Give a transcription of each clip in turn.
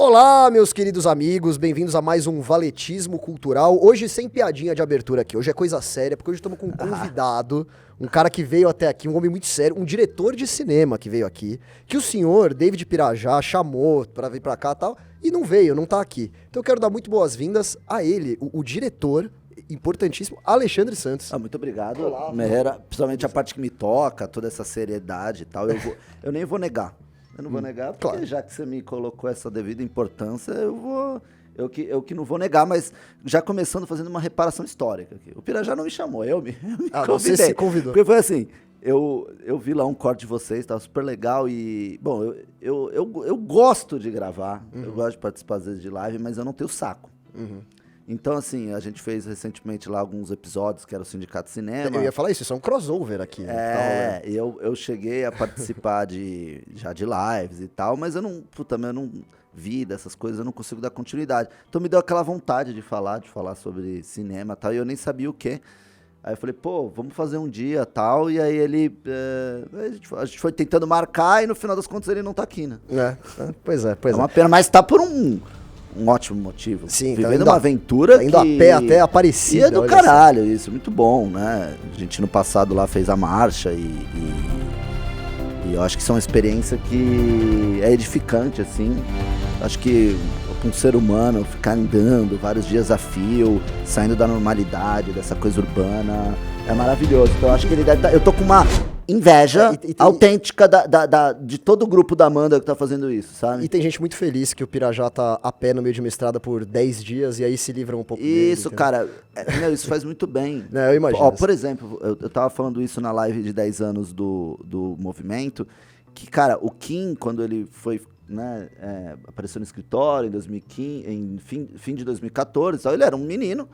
Olá, meus queridos amigos, bem-vindos a mais um Valetismo Cultural. Hoje sem piadinha de abertura aqui, hoje é coisa séria, porque hoje estamos com um convidado, um cara que veio até aqui, um homem muito sério, um diretor de cinema que veio aqui, que o senhor, David Pirajá, chamou pra vir pra cá e tal, e não veio, não tá aqui. Então eu quero dar muito boas-vindas a ele, o diretor importantíssimo, Alexandre Santos. Muito obrigado, Olá, Merreira, principalmente a parte que me toca, toda essa seriedade e tal, eu nem vou negar. Eu não vou negar, porque claro. Já que você me colocou essa devida importância, eu que não vou negar, mas já começando fazendo uma reparação histórica aqui. O Pirajá não me chamou, eu me convidei. Você se convidou. Porque foi assim, eu vi lá um corte de vocês, estava super legal e, bom, eu gosto de gravar, eu gosto de participar às vezes de live, mas eu não tenho saco. Então, assim, a gente fez recentemente lá alguns episódios, que era o Sindicato Cinema. Eu ia falar isso é um crossover aqui. Né, eu cheguei a participar já de lives e tal, mas eu não vi dessas coisas, eu não consigo dar continuidade. Então me deu aquela vontade de falar sobre cinema e tal, e eu nem sabia o quê. Aí eu falei, pô, vamos fazer um dia tal, e aí a gente foi tentando marcar, e no final das contas ele não tá aqui, né? Pois é. É uma pena, mas tá por um ótimo motivo. Sim, vivendo uma aventura indo a pé até Aparecida. E é do caralho isso, muito bom, né? A gente no passado lá fez a marcha e eu acho que isso é uma experiência que é edificante, assim. Acho que um ser humano ficar andando vários dias a fio, saindo da normalidade, dessa coisa urbana, é maravilhoso. Então eu acho que ele deve eu tô com uma inveja autêntica de todo o grupo da Amanda que tá fazendo isso, sabe? E tem gente muito feliz que o Pirajá tá a pé no meio de uma estrada por 10 dias e aí se livra um pouco isso, dele, cara, isso faz muito bem. Eu imagino. Ó, por exemplo, eu tava falando isso na live de 10 anos do movimento, que, cara, o Kim, quando ele foi, né, apareceu no escritório em 2015, em fim de 2014, então ele era um menino.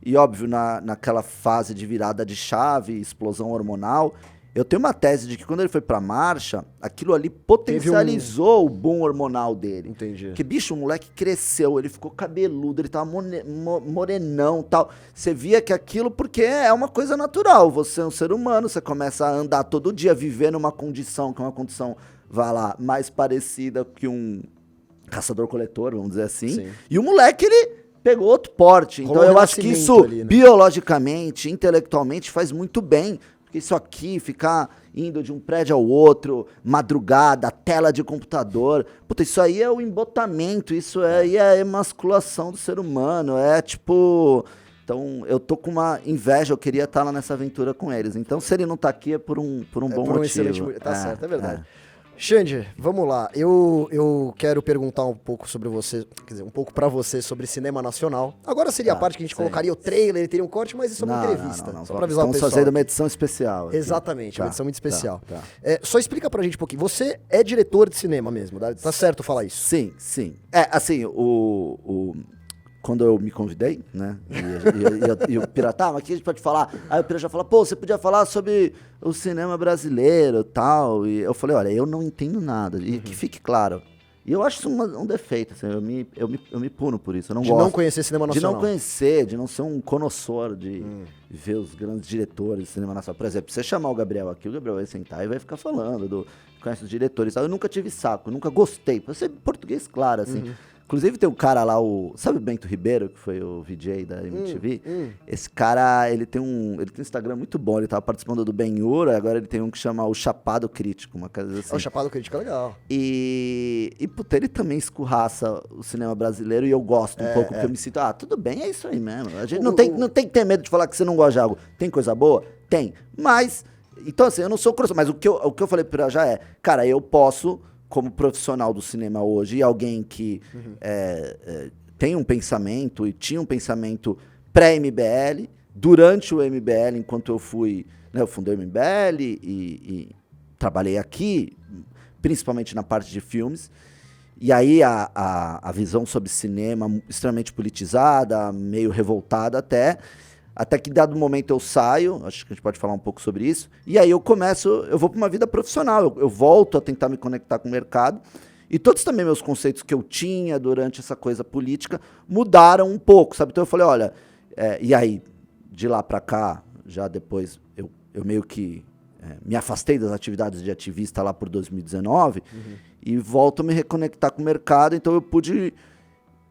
E óbvio, naquela fase de virada de chave, explosão hormonal, eu tenho uma tese de que quando ele foi pra marcha, aquilo ali potencializou o boom hormonal dele. Entendi. Que, bicho, o moleque cresceu, ele ficou cabeludo, ele tava morenão e tal. Você via que aquilo, porque é uma coisa natural, você é um ser humano, você começa a andar todo dia, viver numa condição, que é uma condição, vai lá, mais parecida que um caçador-coletor, vamos dizer assim. Sim. E o moleque, ele pegou outro porte. Então eu acho que isso, ali, né, biologicamente, intelectualmente, faz muito bem. Porque isso aqui, ficar indo de um prédio ao outro, madrugada, tela de computador, puta, isso aí é o embotamento, isso aí é a emasculação do ser humano, é tipo... Então, eu tô com uma inveja, eu queria estar lá nessa aventura com eles. Então, se ele não tá aqui, é por um bom motivo. Excelente, tá certo, é verdade. Xande, vamos lá. Eu quero perguntar um pouco sobre você, quer dizer, um pouco pra você sobre cinema nacional. Agora seria a parte que a gente colocaria o trailer, ele teria um corte, mas isso é uma entrevista. Não. Só pra avisar o pessoal. Estamos fazendo uma edição especial aqui. Exatamente, uma edição muito especial. Tá. Só explica pra gente um pouquinho. Você é diretor de cinema mesmo, tá certo falar isso? Sim. Assim, quando eu me convidei, né, e o Pirata, mas aqui a gente pode falar, aí o Pirata já fala, pô, você podia falar sobre o cinema brasileiro e tal, e eu falei, olha, eu não entendo nada, e que fique claro, e eu acho isso um defeito, assim, eu me puno por isso, eu não gosto. De não conhecer cinema nacional. De não conhecer, de não ser um conhecedor de ver os grandes diretores de cinema nacional. Por exemplo, você chamar o Gabriel aqui, o Gabriel vai sentar e vai ficar falando, conhece os diretores e tal, eu nunca tive saco, nunca gostei, pra ser português claro, assim. Inclusive tem um cara lá, sabe o Bento Ribeiro, que foi o VJ da MTV? Esse cara, ele tem um Instagram muito bom, ele tava participando do Ben-Hur, agora ele tem um que chama o Chapado Crítico, uma coisa assim. O Chapado Crítico é legal. E puta, ele também escorraça o cinema brasileiro e eu gosto um pouco, porque eu me sinto, tudo bem, é isso aí mesmo. A gente não tem que ter medo de falar que você não gosta de algo. Tem coisa boa? Tem. Mas, então assim, eu não sou grosso, mas o que eu falei pra já cara, eu posso, como profissional do cinema hoje, e alguém que tem um pensamento e tinha um pensamento pré-MBL, durante o MBL, enquanto eu fui, né, eu fundei o MBL e trabalhei aqui, principalmente na parte de filmes, e aí a visão sobre cinema extremamente politizada, meio revoltada até que dado momento eu saio, acho que a gente pode falar um pouco sobre isso, e aí eu vou para uma vida profissional, eu volto a tentar me conectar com o mercado, e todos também meus conceitos que eu tinha durante essa coisa política mudaram um pouco, sabe? Então eu falei, olha, e aí, de lá para cá, já depois, eu meio que me afastei das atividades de ativista lá por 2019, e volto a me reconectar com o mercado, então eu pude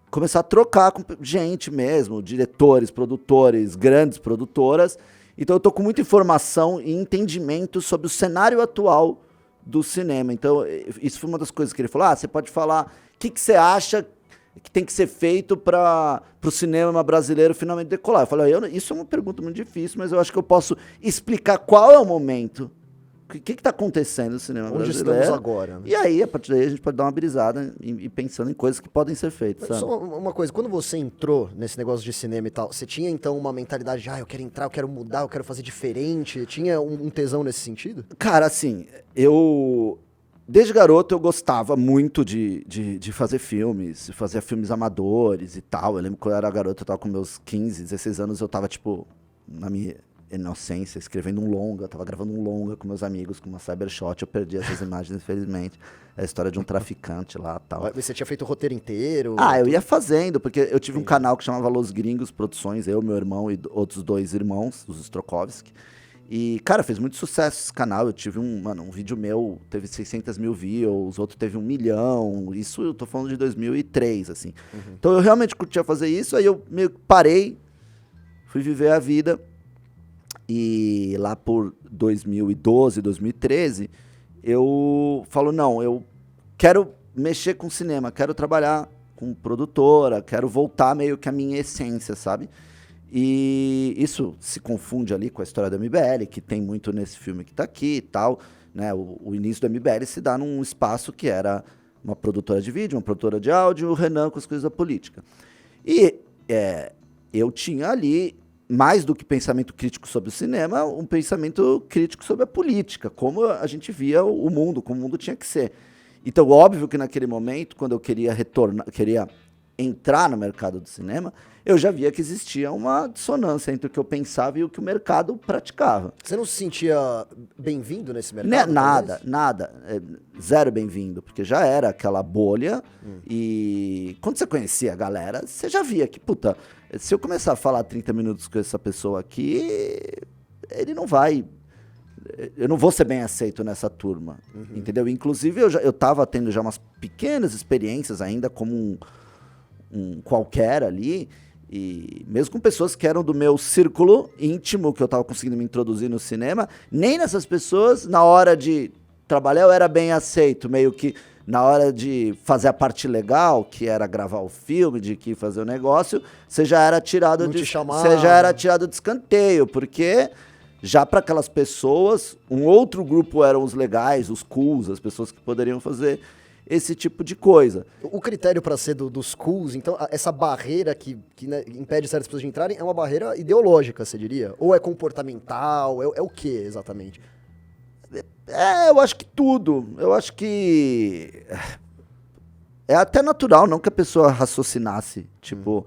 começar a trocar com gente mesmo, diretores, produtores, grandes produtoras. Então eu tô com muita informação e entendimento sobre o cenário atual do cinema. Então isso foi uma das coisas que ele falou, você pode falar o que você acha que tem que ser feito para o cinema brasileiro finalmente decolar. Eu falei, isso é uma pergunta muito difícil, mas eu acho que eu posso explicar qual é o momento, o que está acontecendo no cinema brasileiro. Onde estamos agora. Né? E aí, a partir daí, a gente pode dar uma brisada e pensando em coisas que podem ser feitas. Sabe? Só uma coisa, quando você entrou nesse negócio de cinema e tal, você tinha então uma mentalidade de, eu quero entrar, eu quero mudar, eu quero fazer diferente? Tinha um tesão nesse sentido? Cara, assim, desde garoto eu gostava muito de fazer filmes, fazia filmes amadores e tal. Eu lembro que quando eu era garoto, eu tava com meus 15, 16 anos, eu tava, tipo, na minha inocência, escrevendo um longa, tava gravando um longa com meus amigos, com uma cybershot, eu perdi essas imagens, infelizmente. É a história de um traficante lá e tal. Mas você tinha feito o roteiro inteiro? Eu ia fazendo, porque eu tive um canal que chamava Los Gringos Produções, eu, meu irmão e outros 2 irmãos, os Strokovski. E, cara, fez muito sucesso esse canal. Eu tive um vídeo meu, teve 600 mil views, outro teve 1 milhão. Isso eu tô falando de 2003, assim. Uhum. Então eu realmente curtia fazer isso, aí eu meio que parei, fui viver a vida. E lá por 2012, 2013, eu falo, não, eu quero mexer com cinema, quero trabalhar com produtora, quero voltar meio que à minha essência, sabe? E isso se confunde ali com a história da MBL, que tem muito nesse filme que tá aqui e tal, né? O início da MBL se dá num espaço que era uma produtora de vídeo, uma produtora de áudio, o Renan com as coisas da política. E eu tinha ali, mais do que pensamento crítico sobre o cinema, um pensamento crítico sobre a política, como a gente via o mundo, como o mundo tinha que ser. Então, óbvio que naquele momento, quando eu queria entrar no mercado do cinema, eu já via que existia uma dissonância entre o que eu pensava e o que o mercado praticava. Você não se sentia bem-vindo nesse mercado? Nada. Zero bem-vindo, porque já era aquela bolha e quando você conhecia a galera, você já via que, puta, se eu começar a falar 30 minutos com essa pessoa aqui, ele não vai... Eu não vou ser bem aceito nessa turma, entendeu? Inclusive, eu tava tendo já umas pequenas experiências ainda como um qualquer ali, e mesmo com pessoas que eram do meu círculo íntimo, que eu tava conseguindo me introduzir no cinema, nem nessas pessoas, na hora de trabalhar, eu era bem aceito, meio que na hora de fazer a parte legal, que era gravar o filme, de que fazer o negócio, você já era tirado de escanteio, porque já para aquelas pessoas, um outro grupo eram os legais, os cools, as pessoas que poderiam fazer esse tipo de coisa. O critério para ser dos cools, então, essa barreira que né, impede certas pessoas de entrarem é uma barreira ideológica, você diria? Ou é comportamental? É o que exatamente? Eu acho que tudo. Eu acho que é até natural, não que a pessoa raciocinasse, tipo,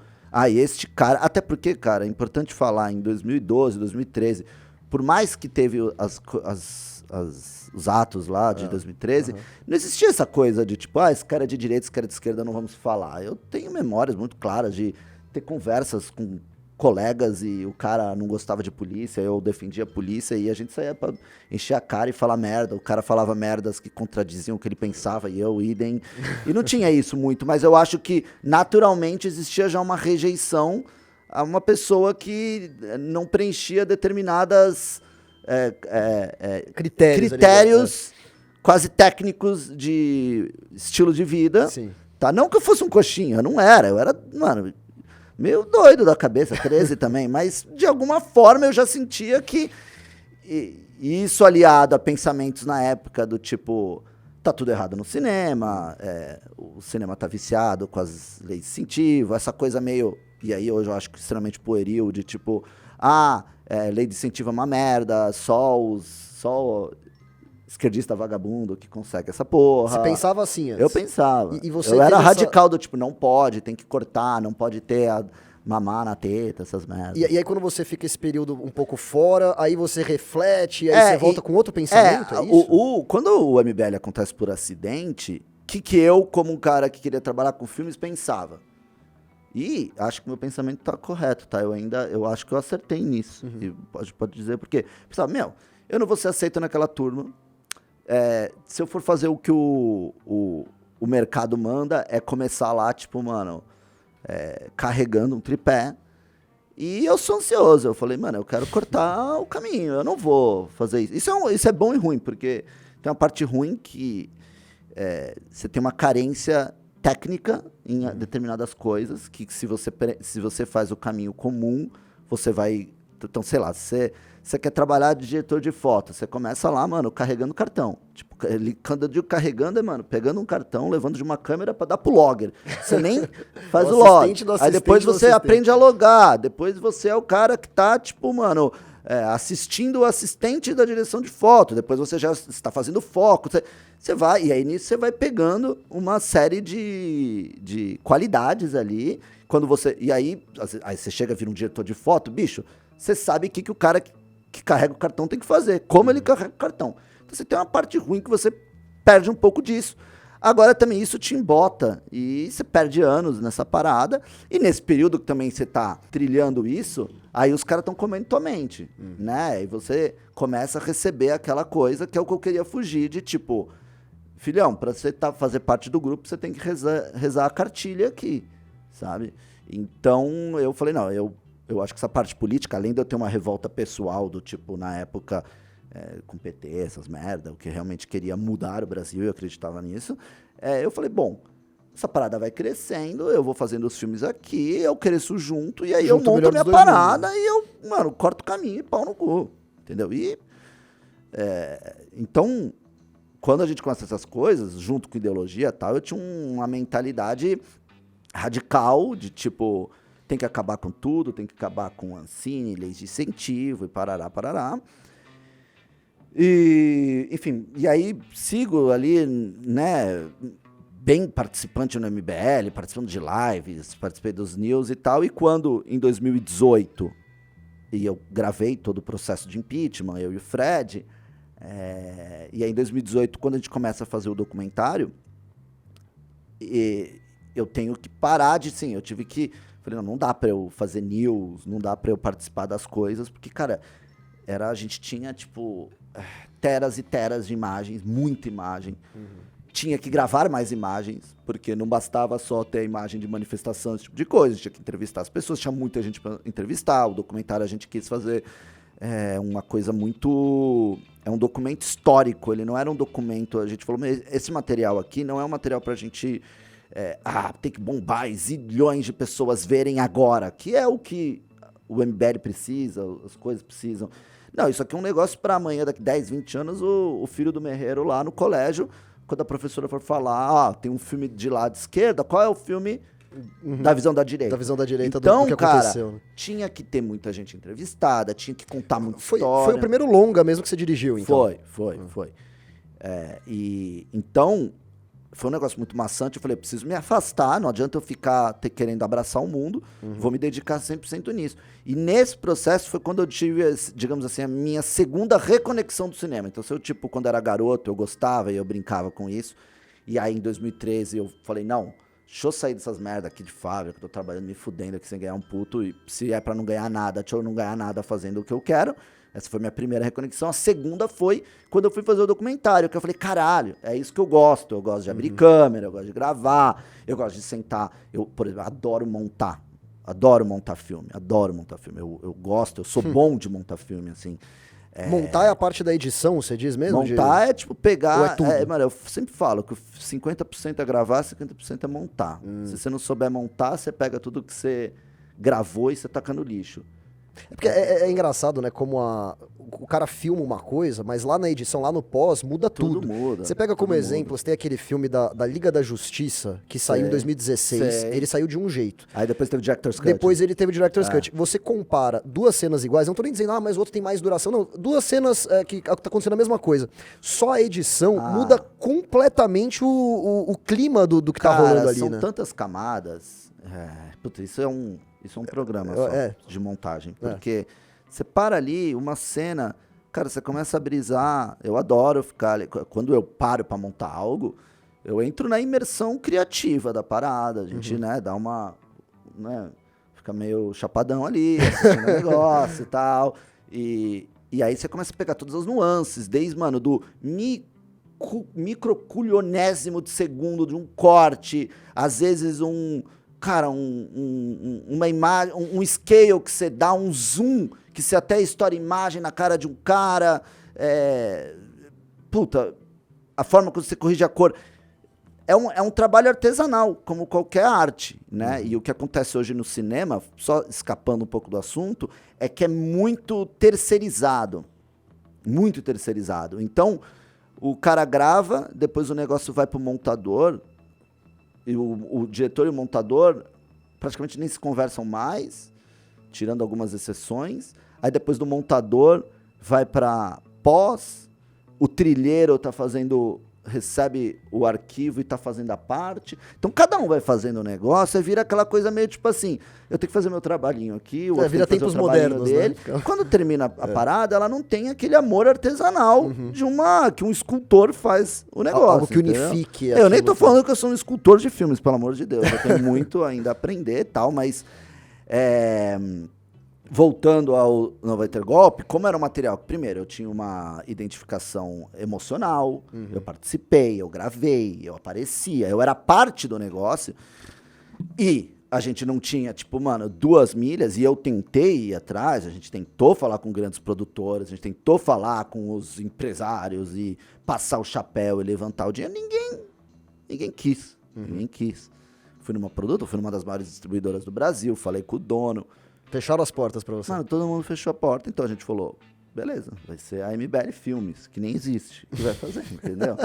este cara... Até porque, cara, é importante falar, em 2012, 2013, por mais que teve os atos lá de 2013, não existia essa coisa de tipo, esse cara é de direita, esse cara é de esquerda, não vamos falar. Eu tenho memórias muito claras de ter conversas com colegas e o cara não gostava de polícia, eu defendia a polícia e a gente saía pra encher a cara e falar merda. O cara falava merdas que contradiziam o que ele pensava e eu, idem. E não tinha isso muito, mas eu acho que naturalmente existia já uma rejeição a uma pessoa que não preenchia determinadas critérios quase técnicos de estilo de vida. Sim. Tá? Não que eu fosse um coxinha, eu era, mano, meio doido da cabeça, 13 também, mas de alguma forma eu já sentia que isso aliado a pensamentos na época do tipo, tá tudo errado no cinema, o cinema tá viciado com as leis de incentivo, essa coisa meio, e aí hoje eu acho que extremamente pueril, de tipo, lei de incentivo é uma merda, só esquerdista vagabundo que consegue essa porra. Você pensava assim antes? Eu pensava. E você eu era radical do tipo, não pode, tem que cortar, não pode ter mamar na teta, essas merdas. E aí quando você fica esse período um pouco fora, aí você reflete, aí você volta com outro pensamento, é isso? Quando o MBL acontece por acidente, que eu, como um cara que queria trabalhar com filmes, pensava? E acho que meu pensamento tá correto, tá? Eu acho que eu acertei nisso. E pode dizer porque pensava, eu não vou ser aceito naquela turma, se eu for fazer o que o mercado manda, é começar lá, tipo, mano, carregando um tripé. E eu sou ansioso. Eu falei, mano, eu quero cortar o caminho, eu não vou fazer isso. Isso é bom e ruim, porque tem uma parte ruim que você tem uma carência técnica em determinadas coisas, que se você faz o caminho comum, você vai... Então, sei lá, você quer trabalhar de diretor de foto, você começa lá, mano, carregando cartão. Tipo, quando eu digo carregando, mano, pegando um cartão, levando de uma câmera pra dar pro logger. Você nem faz o log. Aí depois você aprende a logar. Depois você é o cara que tá, tipo, mano, assistindo o assistente da direção de foto. Depois você já está fazendo foco. Você vai, e aí nisso você vai pegando uma série de qualidades ali. E aí você chega a vir um diretor de foto, bicho, você sabe o que o cara que carrega o cartão tem que fazer, como ele carrega o cartão. Então você tem uma parte ruim que você perde um pouco disso. Agora também isso te embota e você perde anos nessa parada. E nesse período que também você tá trilhando isso, aí os caras estão comendo tua mente, né? E você começa a receber aquela coisa que é o que eu queria fugir, de tipo, filhão, pra você fazer parte do grupo, você tem que rezar a cartilha aqui, sabe? Então eu falei, não, eu acho que essa parte política, além de eu ter uma revolta pessoal do tipo, na época, com PT, essas merda, o que realmente queria mudar o Brasil, eu acreditava nisso, eu falei, bom, essa parada vai crescendo, eu vou fazendo os filmes aqui, eu cresço junto, e aí eu monto a minha parada e eu, mano, corto o caminho e pau no cu, entendeu? E, então, quando a gente começa essas coisas, junto com ideologia e tal, eu tinha uma mentalidade radical de tipo... Tem que acabar com tudo, tem que acabar com o Ancine, leis de incentivo e parará, parará. E, enfim, e aí sigo ali, né, bem participante no MBL, participando de lives, participei dos news e tal. E quando, em 2018, e eu gravei todo o processo de impeachment, eu e o Fred, e aí em 2018, quando a gente começa a fazer o documentário, eu tenho que parar de, sim, eu tive que... Falei, não dá pra eu fazer news, não dá pra eu participar das coisas, porque, cara, a gente tinha, tipo, teras e teras de imagens, muita imagem. Tinha que gravar mais imagens, porque não bastava só ter a imagem de manifestação, esse tipo de coisa, a gente tinha que entrevistar as pessoas, tinha muita gente pra entrevistar, o documentário a gente quis fazer uma coisa muito... É um documento histórico, ele não era um documento, a gente falou, esse material aqui não é um material pra gente... tem que bombar e zilhões de pessoas verem agora, que é o que o MBL precisa, as coisas precisam. Não, isso aqui é um negócio para amanhã, daqui 10, 20 anos, o filho do Merreiro lá no colégio, quando a professora for falar, tem um filme de lado esquerda, qual é o filme da visão da direita? Da visão da direita então, do que aconteceu. Cara, tinha que ter muita gente entrevistada, tinha que contar muita história. Foi o primeiro longa mesmo que você dirigiu, então. Foi. Então... Foi um negócio muito maçante, eu falei, preciso me afastar, não adianta eu ficar querendo abraçar o mundo, vou me dedicar 100% nisso. E nesse processo foi quando eu tive, digamos assim, a minha segunda reconexão do cinema. Então, tipo, quando era garoto, eu gostava e eu brincava com isso. E aí, em 2013, eu falei, não, deixa eu sair dessas merda aqui de fábrica, que eu tô trabalhando, me fudendo aqui sem ganhar um puto, e se é pra não ganhar nada, deixa eu não ganhar nada fazendo o que eu quero. Essa foi a minha primeira reconexão. A segunda foi quando eu fui fazer o documentário, que eu falei, caralho, é isso que eu gosto. Eu gosto de abrir câmera, eu gosto de gravar, eu gosto de sentar. Eu, por exemplo, adoro montar filme. Eu gosto, eu sou bom de montar filme, assim. Montar é a parte da edição, você diz mesmo? Montar é tipo pegar... Ou é tudo? Mano, eu sempre falo que 50% é gravar, 50% é montar. Se você não souber montar, você pega tudo que você gravou e você taca no lixo. Porque é engraçado, né? Como o cara filma uma coisa, mas lá na edição, lá no pós, muda tudo. Tudo muda. Você pega como exemplo, você tem aquele filme da Liga da Justiça, que saiu em 2016. Ele saiu de um jeito. Aí depois teve o Director's Cut. Depois ele teve o Director's Cut. Você compara duas cenas iguais, não tô nem dizendo, mas o outro tem mais duração. Não, duas cenas que tá acontecendo a mesma coisa. Só a edição muda completamente o clima do que tá rolando ali, são né? tantas camadas. Puta, isso é um programa só de montagem. Porque você para ali, uma cena, cara, você começa a brisar. Eu adoro ficar ali. Quando eu paro pra montar algo, eu entro na imersão criativa da parada. A gente, né, dá uma... Né, fica meio chapadão ali, assistindo o negócio e tal. E aí você começa a pegar todas as nuances, desde, mano, do me microculionésimo de segundo de um corte, às vezes uma imagem, um scale que você dá, um zoom, que você até estoura imagem na cara de um cara, a forma que você corrige a cor. É um trabalho artesanal, como qualquer arte, né? E o que acontece hoje no cinema, só escapando um pouco do assunto, é que é muito terceirizado. Muito terceirizado. Então, o cara grava, depois o negócio vai pro montador, e o diretor e o montador praticamente nem se conversam mais, tirando algumas exceções. Aí depois do montador vai para pós, o trilheiro recebe o arquivo e tá fazendo a parte. Então cada um vai fazendo o negócio, aí vira aquela coisa meio tipo assim, eu tenho que fazer meu trabalhinho aqui, o outro vira tem que fazer tempos o trabalhinho modernos, dele. né? Quando termina a parada, ela não tem aquele amor artesanal que um escultor faz o negócio. Algo que entendeu? unifique. Eu nem tô falando que eu sou um escultor de filmes, pelo amor de Deus. Eu tenho muito ainda a aprender e tal, mas voltando ao Não Vai Ter Golpe, como era um material que, primeiro, eu tinha uma identificação emocional, eu participei, eu gravei, eu aparecia, eu era parte do negócio, e a gente não tinha, 2 milhas, e eu tentei ir atrás, a gente tentou falar com grandes produtores, a gente tentou falar com os empresários e passar o chapéu e levantar o dinheiro, ninguém quis, ninguém quis. Fui numa das maiores distribuidoras do Brasil, falei com o dono. Fecharam as portas pra você. Mano, todo mundo fechou a porta, então a gente falou, beleza, vai ser a MBL Filmes, que nem existe, que vai fazer, entendeu?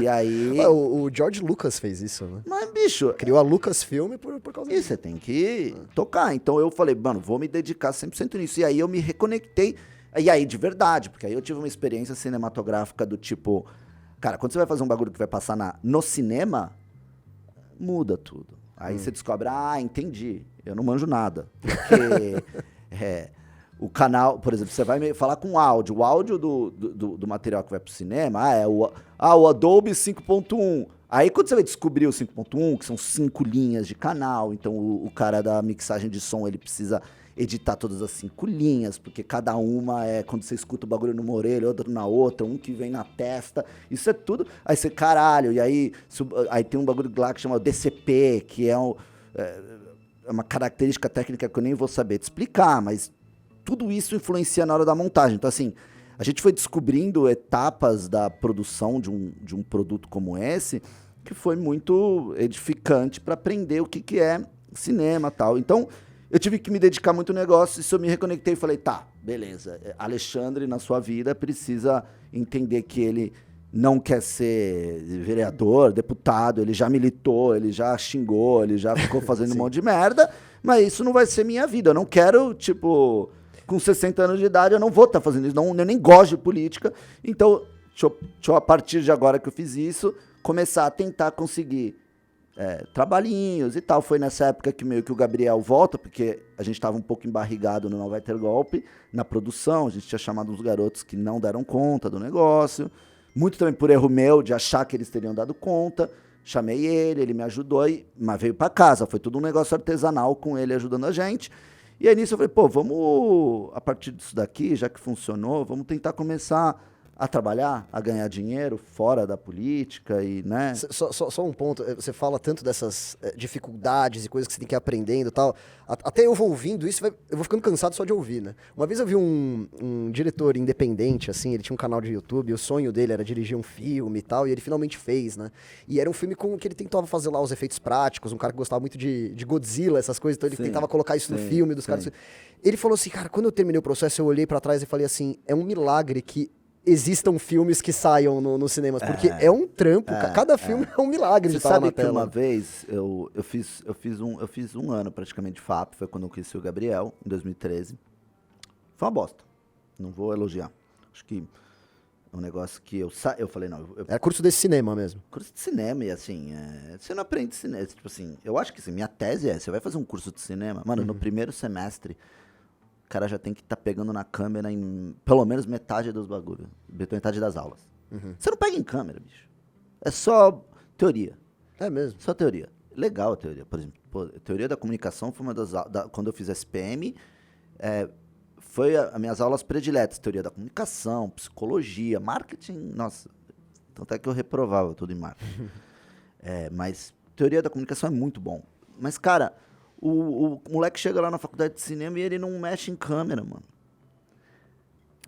E aí... O George Lucas fez isso, né? Mas, bicho... Criou a Lucasfilm por causa disso. E você tem que tocar. Então eu falei, mano, vou me dedicar 100% nisso. E aí eu me reconectei, e aí de verdade, porque aí eu tive uma experiência cinematográfica do tipo... Cara, quando você vai fazer um bagulho que vai passar no cinema, muda tudo. Aí você descobre, entendi, eu não manjo nada. Porque o canal, por exemplo, você vai falar com áudio. O áudio do material que vai pro cinema, o Adobe 5.1. Aí quando você vai descobrir o 5.1, que são 5 linhas de canal, então o cara da mixagem de som, ele precisa editar todas as 5 linhas, porque cada uma quando você escuta o bagulho numa orelha, outro na outra, um que vem na testa, isso é tudo. Aí você, caralho, e aí tem um bagulho lá que chama DCP, que é uma característica técnica que eu nem vou saber te explicar, mas tudo isso influencia na hora da montagem. Então, assim, a gente foi descobrindo etapas da produção de um produto como esse, que foi muito edificante para aprender o que é cinema e tal. Então, eu tive que me dedicar muito ao negócio, e se eu me reconectei e falei, tá, beleza, Alexandre, na sua vida, precisa entender que ele não quer ser vereador, deputado, ele já militou, ele já xingou, ele já ficou fazendo um monte de merda, mas isso não vai ser minha vida. Eu não quero, com 60 anos de idade, eu não vou estar fazendo isso, eu nem gosto de política. Então, deixa eu, a partir de agora que eu fiz isso, começar a tentar conseguir trabalhinhos e tal. Foi nessa época que meio que o Gabriel volta, porque a gente estava um pouco embarrigado no Não Vai Ter Golpe, na produção, a gente tinha chamado uns garotos que não deram conta do negócio, muito também por erro meu, de achar que eles teriam dado conta. Chamei ele me ajudou, mas veio para casa, foi tudo um negócio artesanal com ele ajudando a gente. E aí nisso eu falei, vamos, a partir disso daqui, já que funcionou, vamos tentar começar a trabalhar, a ganhar dinheiro fora da política e, né? Só um ponto, você fala tanto dessas dificuldades e coisas que você tem que ir aprendendo e tal, até eu vou ouvindo isso, eu vou ficando cansado só de ouvir, né? Uma vez eu vi um diretor independente, assim, ele tinha um canal de YouTube, e o sonho dele era dirigir um filme e tal, e ele finalmente fez, né? E era um filme com que ele tentava fazer lá os efeitos práticos, um cara que gostava muito de Godzilla, essas coisas, então ele tentava colocar isso no filme dos caras. Ele falou assim, cara, quando eu terminei o processo, eu olhei pra trás e falei assim, é um milagre que existam filmes que saiam nos cinemas, porque é um trampo, cada filme é um milagre de estar na tela. Você sabe que uma vez eu fiz um ano praticamente de FAP, foi quando eu conheci o Gabriel, em 2013. Foi uma bosta, não vou elogiar. Acho que é um negócio que eu falei, não... É curso desse cinema mesmo. Curso de cinema, e assim, você não aprende cinema, tipo assim, eu acho que assim, minha tese você vai fazer um curso de cinema, mano, no primeiro semestre, o cara já tem que estar pegando na câmera em pelo menos metade dos bagulhos. Metade das aulas. Você não pega em câmera, bicho. É só teoria. É mesmo? Só teoria. Legal a teoria. Por exemplo, a teoria da comunicação foi uma das... quando eu fiz SPM, foi as minhas aulas prediletas. Teoria da comunicação, psicologia, marketing. Nossa, Tanto é que eu reprovava tudo em marketing. Mas teoria da comunicação é muito bom. Mas, cara, o moleque chega lá na faculdade de cinema e ele não mexe em câmera, mano.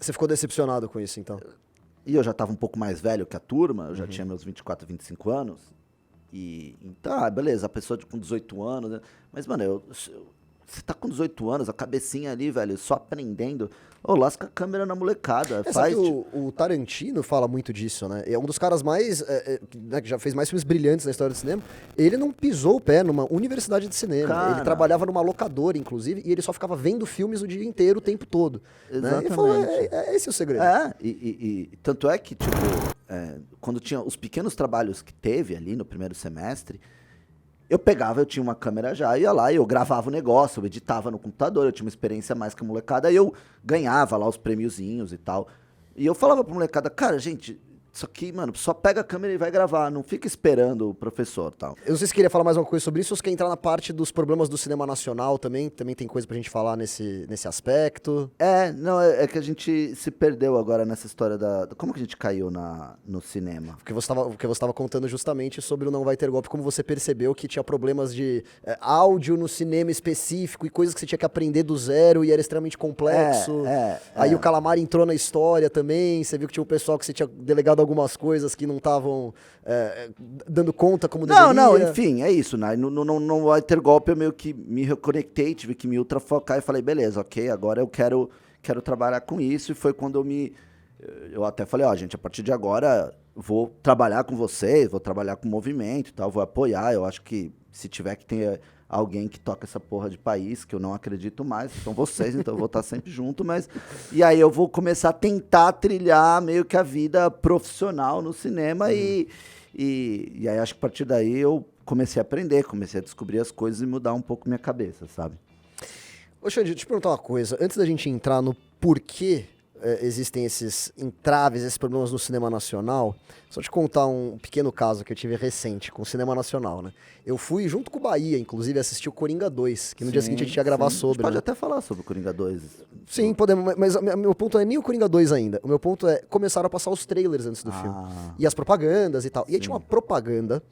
Você ficou decepcionado com isso, então? E eu já tava um pouco mais velho que a turma, eu já tinha meus 24, 25 anos. E então, beleza, a pessoa com 18 anos, né? Mas, mano, você tá com 18 anos, a cabecinha ali, velho, só aprendendo. Lasca a câmera na molecada. Sabe que o Tarantino fala muito disso, né? É um dos caras mais, né, que já fez mais filmes brilhantes na história do cinema. Ele não pisou o pé numa universidade de cinema. Cara. Ele trabalhava numa locadora, inclusive, e ele só ficava vendo filmes o dia inteiro, o tempo todo. Exatamente. Né? Ele falou, esse é o segredo. E tanto é que, tipo, quando tinha os pequenos trabalhos que teve ali no primeiro semestre, eu tinha uma câmera já, ia lá e eu gravava o negócio, eu editava no computador, eu tinha uma experiência mais que a molecada, aí eu ganhava lá os prêmiozinhos e tal. E eu falava pra molecada, cara, gente, isso aqui, mano, só pega a câmera e vai gravar, não fica esperando o professor e tal. Eu não sei se queria falar mais uma coisa sobre isso, ou se quer entrar na parte dos problemas do cinema nacional também tem coisa pra gente falar nesse aspecto. É que a gente se perdeu agora nessa história como que a gente caiu no cinema? Porque você estava contando justamente sobre o Não Vai Ter Golpe, como você percebeu que tinha problemas de áudio no cinema específico e coisas que você tinha que aprender do zero e era extremamente complexo. Aí o Calamari entrou na história também, você viu que tinha um pessoal que você tinha delegado algumas coisas que não estavam dando conta como deveria. Não, enfim, é isso, né? Não vai ter golpe, eu meio que me reconectei, tive que me ultrafocar e falei, beleza, ok, agora eu quero trabalhar com isso, e foi quando eu até falei, gente, a partir de agora vou trabalhar com vocês, vou trabalhar com o movimento e tal, vou apoiar, eu acho que se tiver que ter alguém que toca essa porra de país, que eu não acredito mais, são vocês, então eu vou estar sempre junto, mas... E aí eu vou começar a tentar trilhar meio que a vida profissional no cinema e aí acho que a partir daí eu comecei a aprender, comecei a descobrir as coisas e mudar um pouco minha cabeça, sabe? Ô, Xande, deixa eu te perguntar uma coisa. Antes da gente entrar no porquê existem esses entraves, esses problemas no cinema nacional, só te contar um pequeno caso que eu tive recente com o cinema nacional, né? Eu fui junto com o Bahia, inclusive, assistir o Coringa 2, que no dia seguinte a gente ia gravar sobre. A gente pode né? até falar sobre o Coringa 2. Sim, podemos, mas meu ponto não é nem o Coringa 2 ainda. O meu ponto é, começaram a passar os trailers antes do filme. E as propagandas e tal. E aí tinha uma propaganda,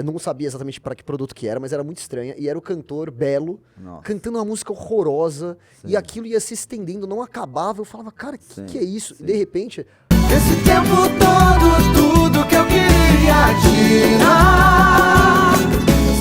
não sabia exatamente para que produto que era, mas era muito estranha. E era o cantor Belo, cantando uma música horrorosa. E aquilo ia se estendendo, não acabava. Eu falava, cara, que é isso? E de repente... Esse tempo todo, tudo que eu queria tirar.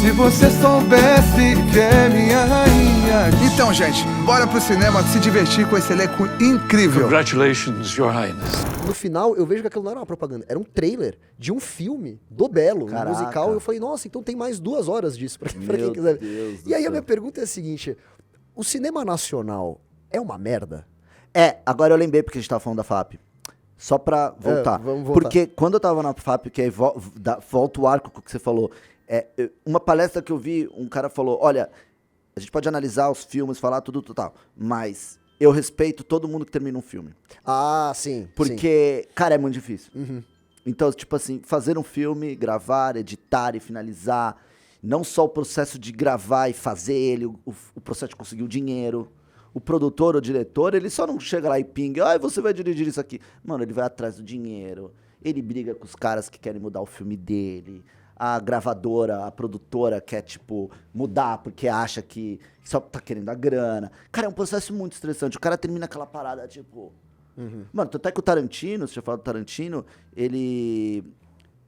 Se você soubesse que é minha rainha. Então, gente, bora pro cinema se divertir com esse elenco incrível. Congratulations, Your Highness. No final, eu vejo que aquilo não era uma propaganda, era um trailer de um filme do Belo, um musical. Eu falei, nossa, então tem mais 2 horas disso pra quem quiser. E aí a minha pergunta é a seguinte, o cinema nacional é uma merda? Agora eu lembrei porque a gente tava falando da FAP. Só pra voltar. Vamos voltar. Porque quando eu tava na FAP, que aí volta o arco que você falou, uma palestra que eu vi, um cara falou, olha, a gente pode analisar os filmes, falar tudo tal, mas eu respeito todo mundo que termina um filme. Ah, sim. Porque, cara, é muito difícil. Então, tipo assim, fazer um filme, gravar, editar e finalizar, não só o processo de gravar e fazer ele, o processo de conseguir o dinheiro. O produtor ou diretor, ele só não chega lá e pinga, você vai dirigir isso aqui. Mano, ele vai atrás do dinheiro, ele briga com os caras que querem mudar o filme dele, a gravadora, a produtora quer, tipo, mudar porque acha que só tá querendo a grana. Cara, é um processo muito estressante. O cara termina aquela parada, tipo... Mano, até que o Tarantino, você já falou do Tarantino, ele...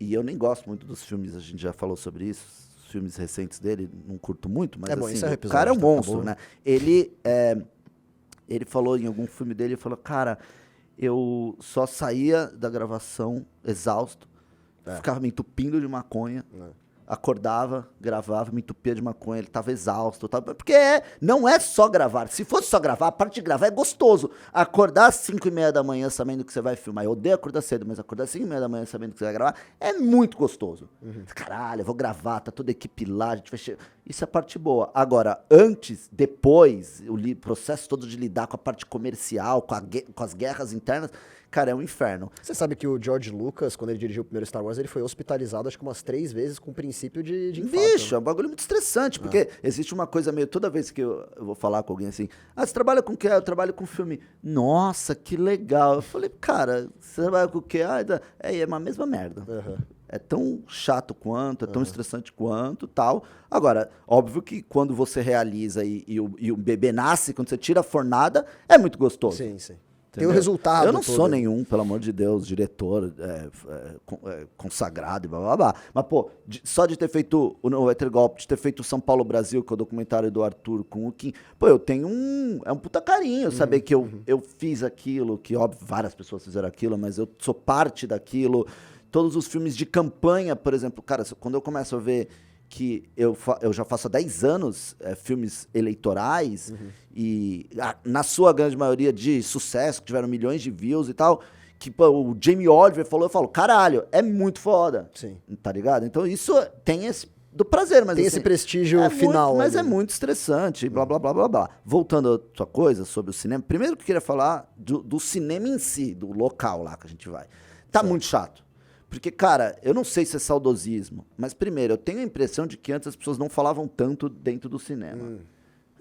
E eu nem gosto muito dos filmes, a gente já falou sobre isso, os filmes recentes dele, não curto muito, mas bom, assim, esse o cara é um monstro, né? Ele falou em algum filme dele, ele falou, cara, eu só saía da gravação exausto, ficava me entupindo de maconha, acordava, gravava, me entupia de maconha, ele tava exausto, porque não é só gravar, se fosse só gravar, a parte de gravar é gostoso, acordar às 5:30 da manhã sabendo que você vai filmar, eu odeio acordar cedo, mas acordar às 5:30 da manhã sabendo que você vai gravar, é muito gostoso. Caralho, eu vou gravar, tá toda a equipe lá, a gente vai isso é a parte boa. Agora, antes, depois, o processo todo de lidar com a parte comercial, com as guerras internas, cara, é um inferno. Você sabe que o George Lucas, quando ele dirigiu o primeiro Star Wars, ele foi hospitalizado acho que umas 3 vezes com princípio de infarto. Bicho, é um bagulho muito estressante, porque existe uma coisa meio... Toda vez que eu vou falar com alguém assim, você trabalha com o quê? Eu trabalho com filme. Nossa, que legal. Eu falei, cara, você trabalha com o quê? É uma mesma merda. É tão chato quanto, é tão estressante quanto, tal. Agora, óbvio que quando você realiza e o bebê nasce, quando você tira a fornada, é muito gostoso. Sim, sim. Tem o resultado. Eu não todo sou aí. nenhum, pelo amor de Deus, diretor consagrado e blá, blá, blá. Mas, pô, só de ter feito o Novo Golpe, de ter feito o São Paulo Brasil, que é o documentário do Arthur com o Kim, pô, eu tenho é um puta carinho saber que eu fiz aquilo, que, óbvio, várias pessoas fizeram aquilo, mas eu sou parte daquilo. Todos os filmes de campanha, por exemplo, cara, quando eu começo a ver que eu já faço há 10 anos filmes eleitorais e na sua grande maioria de sucesso, que tiveram milhões de views e tal, que pô, o Jamie Oliver falou, eu falo, caralho, é muito foda. Sim. Tá ligado? Então isso tem esse do prazer, mas tem assim, esse prestígio final. Muito, mas ali. é muito estressante, blá, blá, blá, blá, blá. Voltando à sua coisa sobre o cinema, primeiro que eu queria falar do cinema em si, do local lá que a gente vai. Tá muito chato. Porque, cara, eu não sei se é saudosismo, mas primeiro, eu tenho a impressão de que antes as pessoas não falavam tanto dentro do cinema.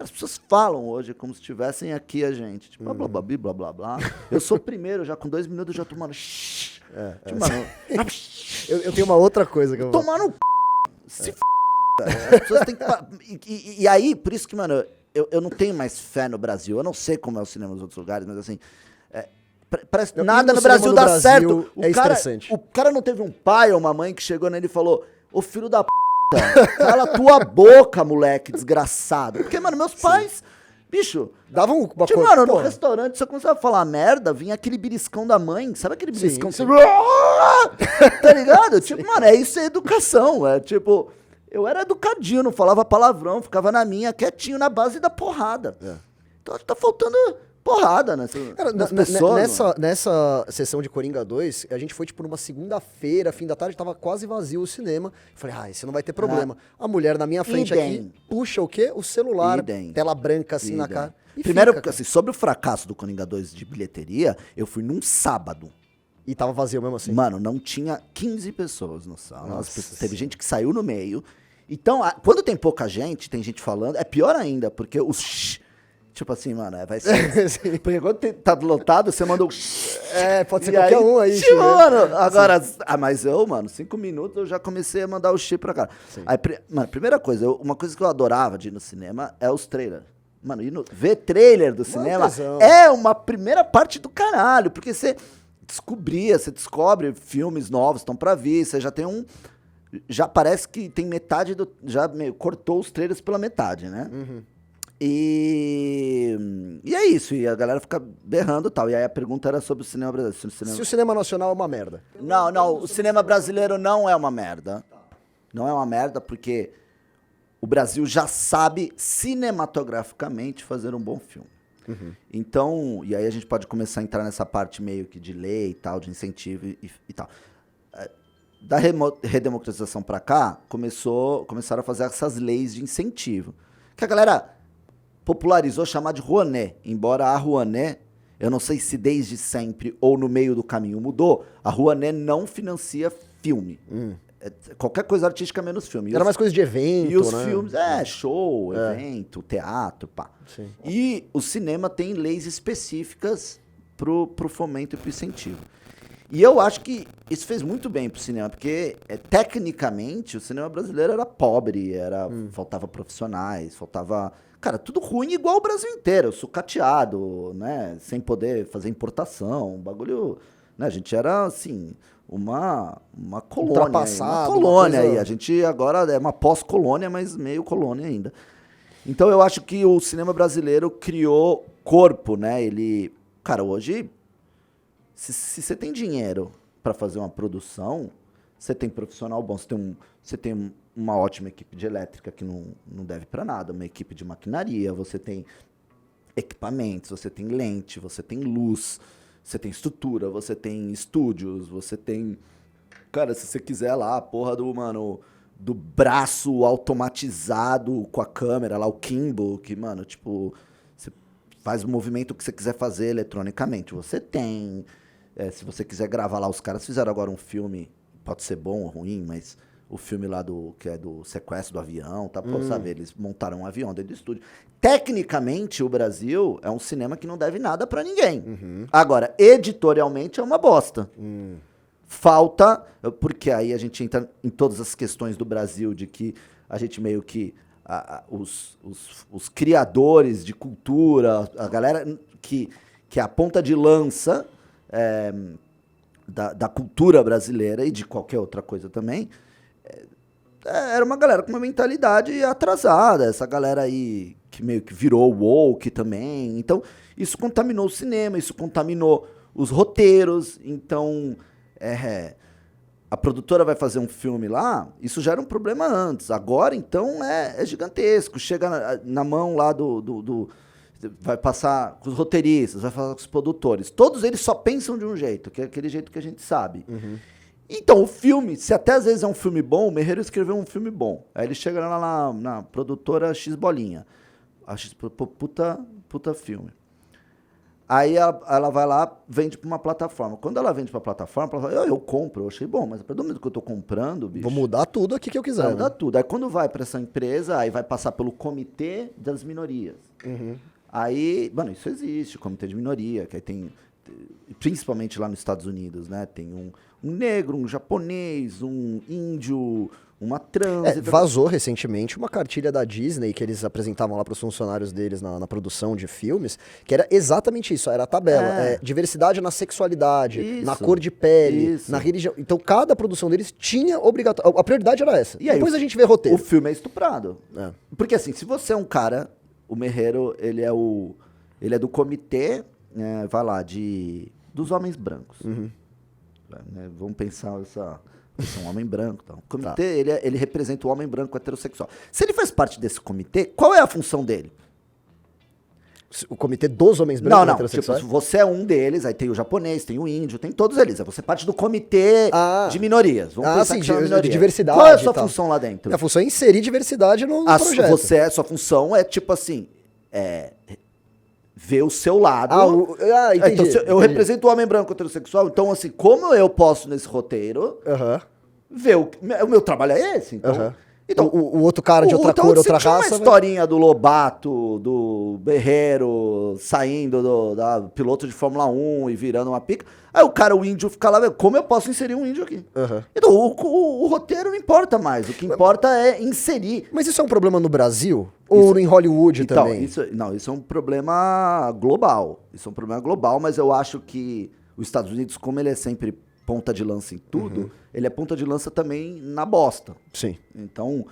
As pessoas falam hoje como se estivessem aqui a gente. Tipo, blá, blá, blá, blá, blá, blá. Eu sou o primeiro, já com 2 minutos eu já tô, mano... Tipo, mano... Eu tenho uma outra coisa que eu vou... Tomar no... Se f... As pessoas têm que... E aí, por isso que, mano, eu não tenho mais fé no Brasil. Eu não sei como é o cinema nos outros lugares, mas assim... Parece que nada no Brasil dá certo. Estressante. O cara não teve um pai ou uma mãe que chegou nele e falou: ô filho da p, cala tua boca, moleque desgraçado. Porque, mano, meus pais, bicho, davam uma tipo, coisa. mano, no restaurante, se eu começava a falar merda, vinha aquele beliscão da mãe. Sabe aquele beliscão? sim. Tá ligado? Tipo, mano, isso é educação. É tipo, eu era educadinho, não falava palavrão, ficava na minha, quietinho, na base da porrada. Então acho que tá faltando porrada nas pessoas. Nessa sessão de Coringa 2, a gente foi tipo numa segunda-feira, fim da tarde, tava quase vazio o cinema. Falei, esse não vai ter problema. A mulher na minha frente aqui puxa o quê? O celular, tela branca assim na cara. Primeiro, assim, sobre o fracasso do Coringa 2 de bilheteria, eu fui num sábado. E tava vazio mesmo assim? Mano, não tinha 15 pessoas no sala. Teve gente que saiu no meio. Então, quando tem pouca gente, tem gente falando, é pior ainda, porque os... Tipo assim, mano, vai ser... Porque quando tá lotado, você manda o... Pode ser qualquer um aí. Tipo, mano, agora... mas eu, mano, 5 minutos eu já comecei a mandar o chi pra cá. Aí, mano, primeira coisa, uma coisa que eu adorava de ir no cinema é os trailers. Mano, ver trailer do cinema é uma primeira parte do caralho, porque você descobre filmes novos, estão pra vir, você já tem um... Já parece que tem metade do... Já meio cortou os trailers pela metade, né? E é isso, e a galera fica berrando e tal. E aí a pergunta era sobre o cinema brasileiro. Se o cinema nacional é uma merda. Não, o cinema brasileiro não é uma merda. Não é uma merda porque o Brasil já sabe cinematograficamente fazer um bom filme. Então, e aí a gente pode começar a entrar nessa parte meio que de lei e tal, de incentivo e tal. Da redemocratização pra cá, começaram a fazer essas leis de incentivo. Que a galera popularizou chamar de Rouanet, embora a Rouanet, eu não sei se desde sempre ou no meio do caminho mudou, a Rouanet não financia filme. Qualquer coisa artística menos filme. Era mais coisa de evento, e os né? filmes, show, evento, teatro, pá. Sim. E o cinema tem leis específicas pro fomento e pro incentivo. E eu acho que isso fez muito bem pro cinema, porque tecnicamente o cinema brasileiro era pobre, faltava profissionais, faltava... Cara, tudo ruim igual o Brasil inteiro, sucateado, né? Sem poder fazer importação, um bagulho... Né? A gente era, assim, uma colônia. Ultrapassado. Uma colônia aí. A gente agora é uma pós-colônia, mas meio colônia ainda. Então eu acho que o cinema brasileiro criou corpo, né? Ele... Cara, hoje, se você tem dinheiro para fazer uma produção, você tem profissional bom, você tem uma ótima equipe de elétrica que não deve para nada, uma equipe de maquinaria, você tem equipamentos, você tem lente, você tem luz, você tem estrutura, você tem estúdios, você tem... Cara, se você quiser lá, a porra do braço automatizado com a câmera lá, o Kimbo, que, mano, tipo, você faz o movimento que você quiser fazer eletronicamente, você tem... se você quiser gravar lá, os caras fizeram agora um filme, pode ser bom ou ruim, mas o filme lá que é do sequestro do avião, tá? Pô, sabe, eles montaram um avião dentro do estúdio. Tecnicamente, o Brasil é um cinema que não deve nada pra ninguém. Agora, editorialmente é uma bosta. Falta, porque aí a gente entra em todas as questões do Brasil, de que a gente meio que, os criadores de cultura, a galera que é a ponta de lança da cultura brasileira e de qualquer outra coisa também, era uma galera com uma mentalidade atrasada, essa galera aí que meio que virou woke também. Então, isso contaminou o cinema, isso contaminou os roteiros. Então, a produtora vai fazer um filme lá, isso já era um problema antes. Agora, então, é gigantesco. Chega na mão lá vai passar com os roteiristas, vai falar com os produtores. Todos eles só pensam de um jeito, que é aquele jeito que a gente sabe. Então, o filme, se até às vezes é um filme bom, o Merreiro escreveu um filme bom. Aí ele chega lá na produtora X Bolinha. Puta filme. Aí ela vai lá, vende pra uma plataforma. Quando ela vende pra plataforma, eu compro, eu achei bom, mas a partir do momento que eu tô comprando, bicho... Vou mudar tudo aqui que eu quiser. Vai mudar tudo. Aí quando vai pra essa empresa, aí vai passar pelo comitê das minorias. Aí, mano, isso existe, comitê de minoria, que aí tem... Principalmente lá nos Estados Unidos, né? Tem um negro, um japonês, um índio, uma trans. Vazou recentemente uma cartilha da Disney que eles apresentavam lá para os funcionários deles na produção de filmes, que era exatamente isso, era a tabela. Diversidade na sexualidade, Isso. na cor de pele, Isso. na religião. Então cada produção deles tinha obrigatório. A prioridade era essa. E aí, depois a gente vê roteiro. O filme é estuprado. É. Porque assim, se você é um cara, o Merreiro, ele é do comitê, vai lá, dos homens brancos. Né, vamos pensar esse é um homem branco. Então. O comitê, ele representa o homem branco heterossexual. Se ele faz parte desse comitê, qual é a função dele? O comitê dos homens brancos Não, heterossexuais? tipo, você é um deles, aí tem o japonês, tem o índio, tem todos eles. Você é parte do comitê de minorias. Vamos pensar sim, que chama de minoria. diversidade Qual é a e sua tal. função lá dentro? A função é inserir diversidade no projeto. Sua função é tipo assim, ver o seu lado. Entendi. Então, eu represento o homem branco heterossexual, então assim, como eu posso nesse roteiro ver o meu trabalho é esse, então. Então, o outro cara de outra cor, outra tinha raça. uma historinha do Lobato, do Berreiro, saindo da piloto de Fórmula 1 e virando uma pica. Aí o índio fica lá, como eu posso inserir um índio aqui? Então, o roteiro não importa mais. O que importa é inserir. Mas isso é um problema no Brasil? Ou em Hollywood também? Isso é um problema global. Isso é um problema global, mas eu acho que os Estados Unidos, como ele é sempre ponta de lança em tudo, ele é ponta de lança também na bosta. Sim. Então,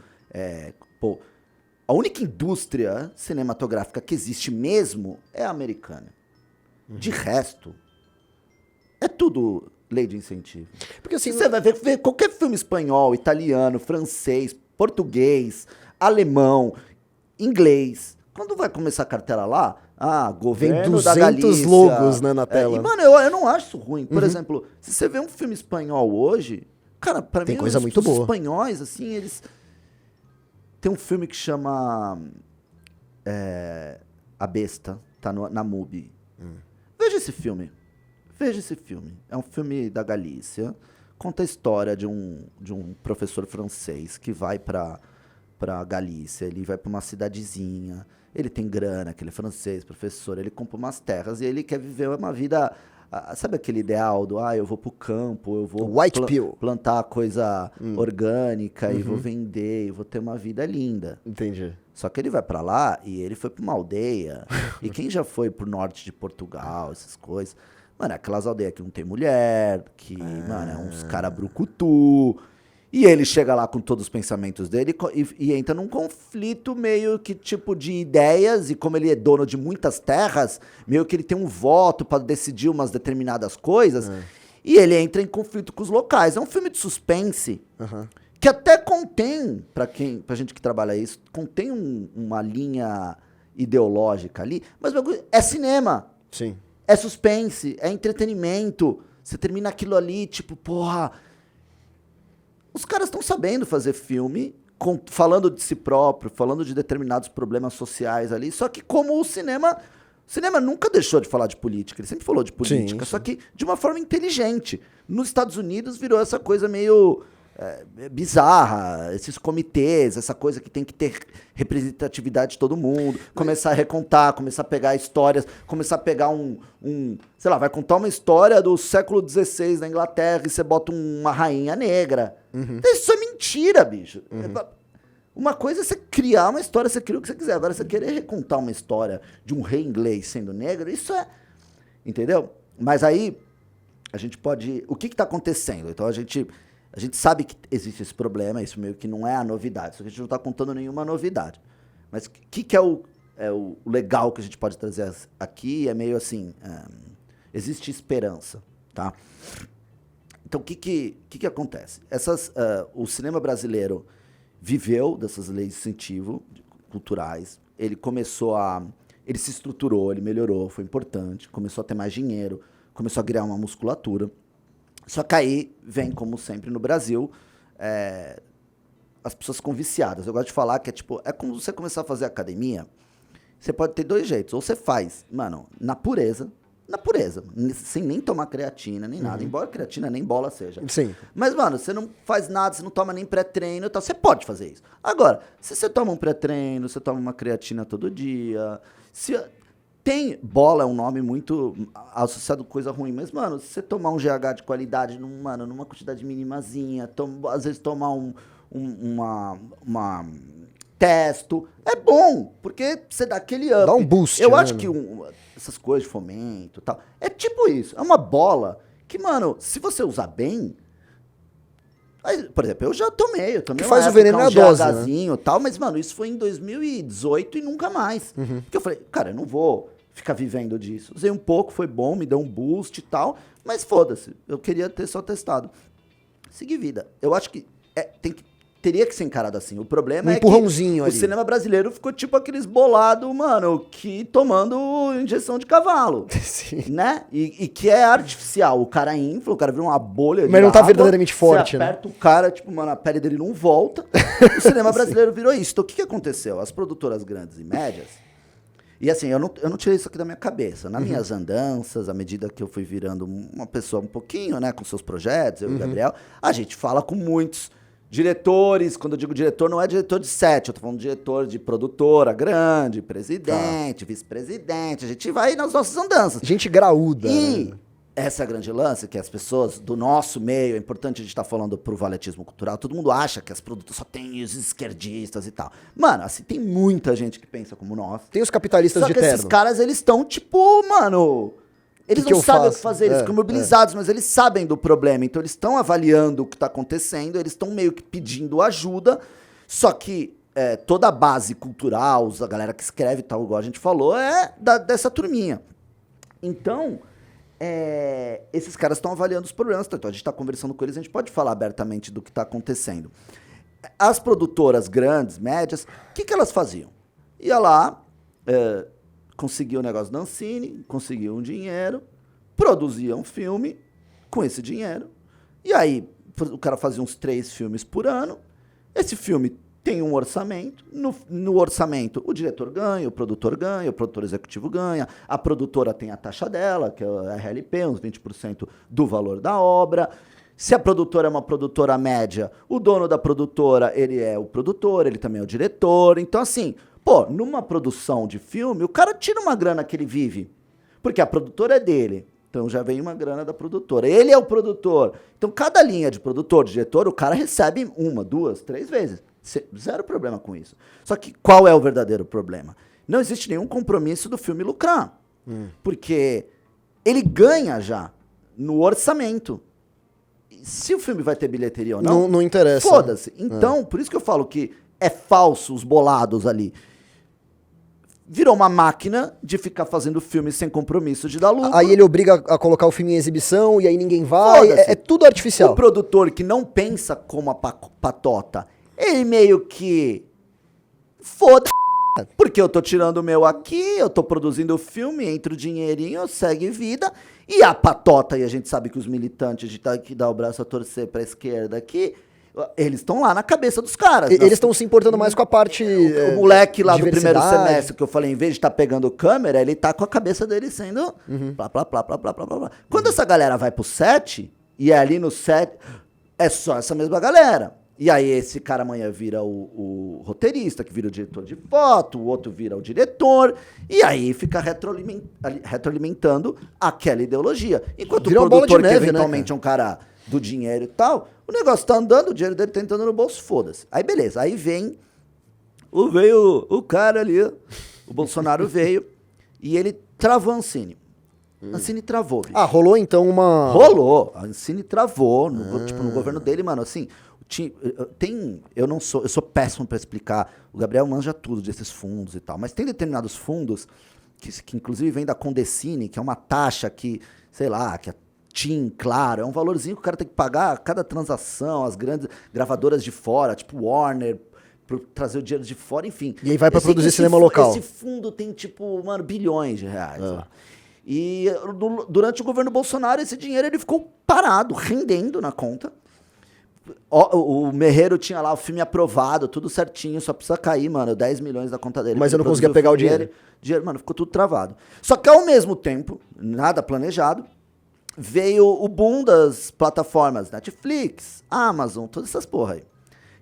a única indústria cinematográfica que existe mesmo é a americana. De resto, é tudo lei de incentivo. Porque assim, você vai ver qualquer filme espanhol, italiano, francês, português, alemão, inglês. Quando vai começar a cartela lá, governo da Galícia. 200 logos, né, na tela. Mano, eu não acho isso ruim. Por exemplo, se você vê um filme espanhol hoje, cara, pra tem mim, coisa muito boa. Os espanhóis, assim, eles... Tem um filme que chama A Besta, tá na MUBI. Veja esse filme. É um filme da Galícia. Conta a história de um professor francês que vai pra Galícia. Ele vai pra uma cidadezinha. Ele tem grana, que ele é francês, professor. Ele compra umas terras e ele quer viver uma vida... Sabe aquele ideal do, eu vou pro campo, eu vou plantar coisa orgânica e vou vender, e vou ter uma vida linda. Entendi. Só que ele vai pra lá e ele foi pra uma aldeia. E quem já foi pro norte de Portugal, essas coisas... Mano, aquelas aldeias que não tem mulher, que, mano, é uns cara brucutu. E ele chega lá com todos os pensamentos dele e entra num conflito meio que tipo de ideias, e como ele é dono de muitas terras, meio que ele tem um voto para decidir umas determinadas coisas, e ele entra em conflito com os locais. É um filme de suspense que até contém, pra gente que trabalha isso, contém uma linha ideológica ali, mas é cinema. Sim. É suspense, é entretenimento. Você termina aquilo ali, tipo, porra... Os caras estão sabendo fazer filme, falando de si próprio, falando de determinados problemas sociais ali, só que como o cinema O cinema nunca deixou de falar de política, ele sempre falou de política, Sim. só que de uma forma inteligente. Nos Estados Unidos virou essa coisa meio bizarra, esses comitês, essa coisa que tem que ter representatividade de todo mundo, começar a recontar, começar a pegar histórias, começar a pegar sei lá, vai contar uma história do século XVI na Inglaterra e você bota uma rainha negra. Isso é mentira, bicho. Uma coisa é você criar uma história, você cria o que você quiser. Agora, você querer recontar uma história de um rei inglês sendo negro, isso é... Entendeu? Mas aí, a gente pode... O que está acontecendo? Então, a gente sabe que existe esse problema, isso meio que não é a novidade. Só que a gente não está contando nenhuma novidade. Mas o que é o legal que a gente pode trazer aqui? É meio assim... existe esperança, tá? Então, o que acontece? O cinema brasileiro viveu dessas leis de incentivo culturais, ele se estruturou, ele melhorou, foi importante, começou a ter mais dinheiro, começou a criar uma musculatura. Só que aí vem, como sempre no Brasil, as pessoas ficam viciadas. Eu gosto de falar que é como você começar a fazer academia, você pode ter dois jeitos, ou você faz, mano, na pureza, sem nem tomar creatina, nem nada, embora creatina nem bola seja. Sim. Mas, mano, você não faz nada, você não toma nem pré-treino e tal, você pode fazer isso. Agora, se você toma um pré-treino, você toma uma creatina todo dia, bola é um nome muito associado com coisa ruim, mas, mano, se você tomar um GH de qualidade, numa quantidade minimazinha, às vezes tomar uma testo, é bom, porque você dá aquele up. Dá um boost. Eu acho que essas coisas de fomento e tal, é tipo isso, é uma bola que, mano, se você usar bem... Aí, por exemplo, eu tomei que faz o veneno na dose, né? Tal, mas, mano, isso foi em 2018 e nunca mais. Porque eu falei, cara, eu não vou ficar vivendo disso. Usei um pouco, foi bom, me deu um boost e tal, mas foda-se, eu queria ter só testado. Segui vida. Eu acho que teria que ser encarado assim. O problema é que ali. O cinema brasileiro ficou tipo aqueles bolados, mano, que tomando injeção de cavalo. Sim. Né? E que é artificial. O cara infla, o cara vira uma bolha mas não tá verdadeiramente forte, né? Você aperta o cara, tipo, mano, a pele dele não volta. O cinema brasileiro virou isso. Então, o que aconteceu? As produtoras grandes e médias... E assim, eu não tirei isso aqui da minha cabeça. Nas minhas andanças, à medida que eu fui virando uma pessoa um pouquinho, né, com seus projetos, eu e o Gabriel, a gente fala com muitos diretores. Quando eu digo diretor, não é diretor de set, eu tô falando de diretor de produtora grande, presidente, vice-presidente. A gente vai nas nossas andanças. Gente graúda. E essa é a grande lance, que as pessoas do nosso meio, é importante a gente estar falando pro valetismo cultural, todo mundo acha que as produtoras só tem os esquerdistas e tal. Mano, assim, tem muita gente que pensa como nós. Tem os capitalistas de terno. Só que esses caras, eles estão tipo, mano... Eles não sabem o que fazer, eles ficam mobilizados, mas eles sabem do problema. Então eles estão avaliando o que está acontecendo, eles estão meio que pedindo ajuda, só que toda a base cultural, a galera que escreve e tal, igual a gente falou, dessa turminha. Então... esses caras estão avaliando os problemas, então a gente está conversando com eles, a gente pode falar abertamente do que está acontecendo. As produtoras grandes, médias, o que elas faziam? Ia lá, conseguia o negócio da Ancine, conseguia um dinheiro, produzia um filme com esse dinheiro, e aí o cara fazia uns 3 filmes por ano, esse filme tem um orçamento, no orçamento o diretor ganha, o produtor executivo ganha, a produtora tem a taxa dela, que é a RLP, uns 20% do valor da obra. Se a produtora é uma produtora média, o dono da produtora, ele é o produtor, ele também é o diretor. Então, assim, numa produção de filme, o cara tira uma grana que ele vive, porque a produtora é dele. Então já vem uma grana da produtora. Ele é o produtor. Então, cada linha de produtor, de diretor, o cara recebe 1, 2, 3 vezes. Zero problema com isso. Só que qual é o verdadeiro problema? Não existe nenhum compromisso do filme lucrar. Porque ele ganha já no orçamento. Se o filme vai ter bilheteria ou não, não interessa. Foda-se. Então, por isso que eu falo que é falso os bolados ali. Virou uma máquina de ficar fazendo filme sem compromisso de dar lucro. Aí ele obriga a colocar o filme em exibição e aí ninguém vai. É tudo artificial. O produtor que não pensa como a patota, ele meio que... Foda-se. Porque eu tô tirando o meu aqui, eu tô produzindo o filme, entra o dinheirinho, segue vida. E a patota, e a gente sabe que os militantes que dá o braço a torcer pra esquerda aqui, Eles estão lá na cabeça dos caras. Eles estão se importando mais com a parte. O moleque lá do primeiro diversidade. semestre que eu falei, em vez de estar pegando câmera, ele tá com a cabeça dele sendo. Plá, plá, plá, plá, plá, plá, plá. Quando essa galera vai pro set, e é ali no set, é só essa mesma galera. E aí esse cara amanhã vira o roteirista, que vira o diretor de foto, o outro vira o diretor, e aí fica retroalimentando aquela ideologia. Enquanto Vira o uma bola de produtor, que neve, né, eventualmente é um cara do dinheiro e tal, o negócio tá andando, o dinheiro dele tá entrando no bolso, foda-se. Aí beleza, aí veio o cara ali, o Bolsonaro veio, e ele travou a Ancine. A Ancine travou, bicho. Ah, rolou então uma. Rolou, a Ancine travou, no governo dele, mano, assim, eu sou péssimo pra explicar, o Gabriel manja tudo desses fundos e tal, mas tem determinados fundos, que inclusive vem da Condecine, que é uma taxa que, sei lá, que é TIM, claro, é um valorzinho que o cara tem que pagar a cada transação, as grandes gravadoras de fora, tipo Warner, trazer o dinheiro de fora, enfim. E aí vai pra produzir cinema local. Esse fundo tem, tipo, mano, bilhões de reais lá. E durante o governo Bolsonaro, esse dinheiro ele ficou parado, rendendo na conta. O Merreiro tinha lá o filme aprovado, tudo certinho, só precisa cair, mano, 10 milhões da conta dele. Mas eu não conseguia pegar o dinheiro. Mano, ficou tudo travado. Só que ao mesmo tempo, nada planejado, veio o boom das plataformas Netflix, Amazon, todas essas porra aí.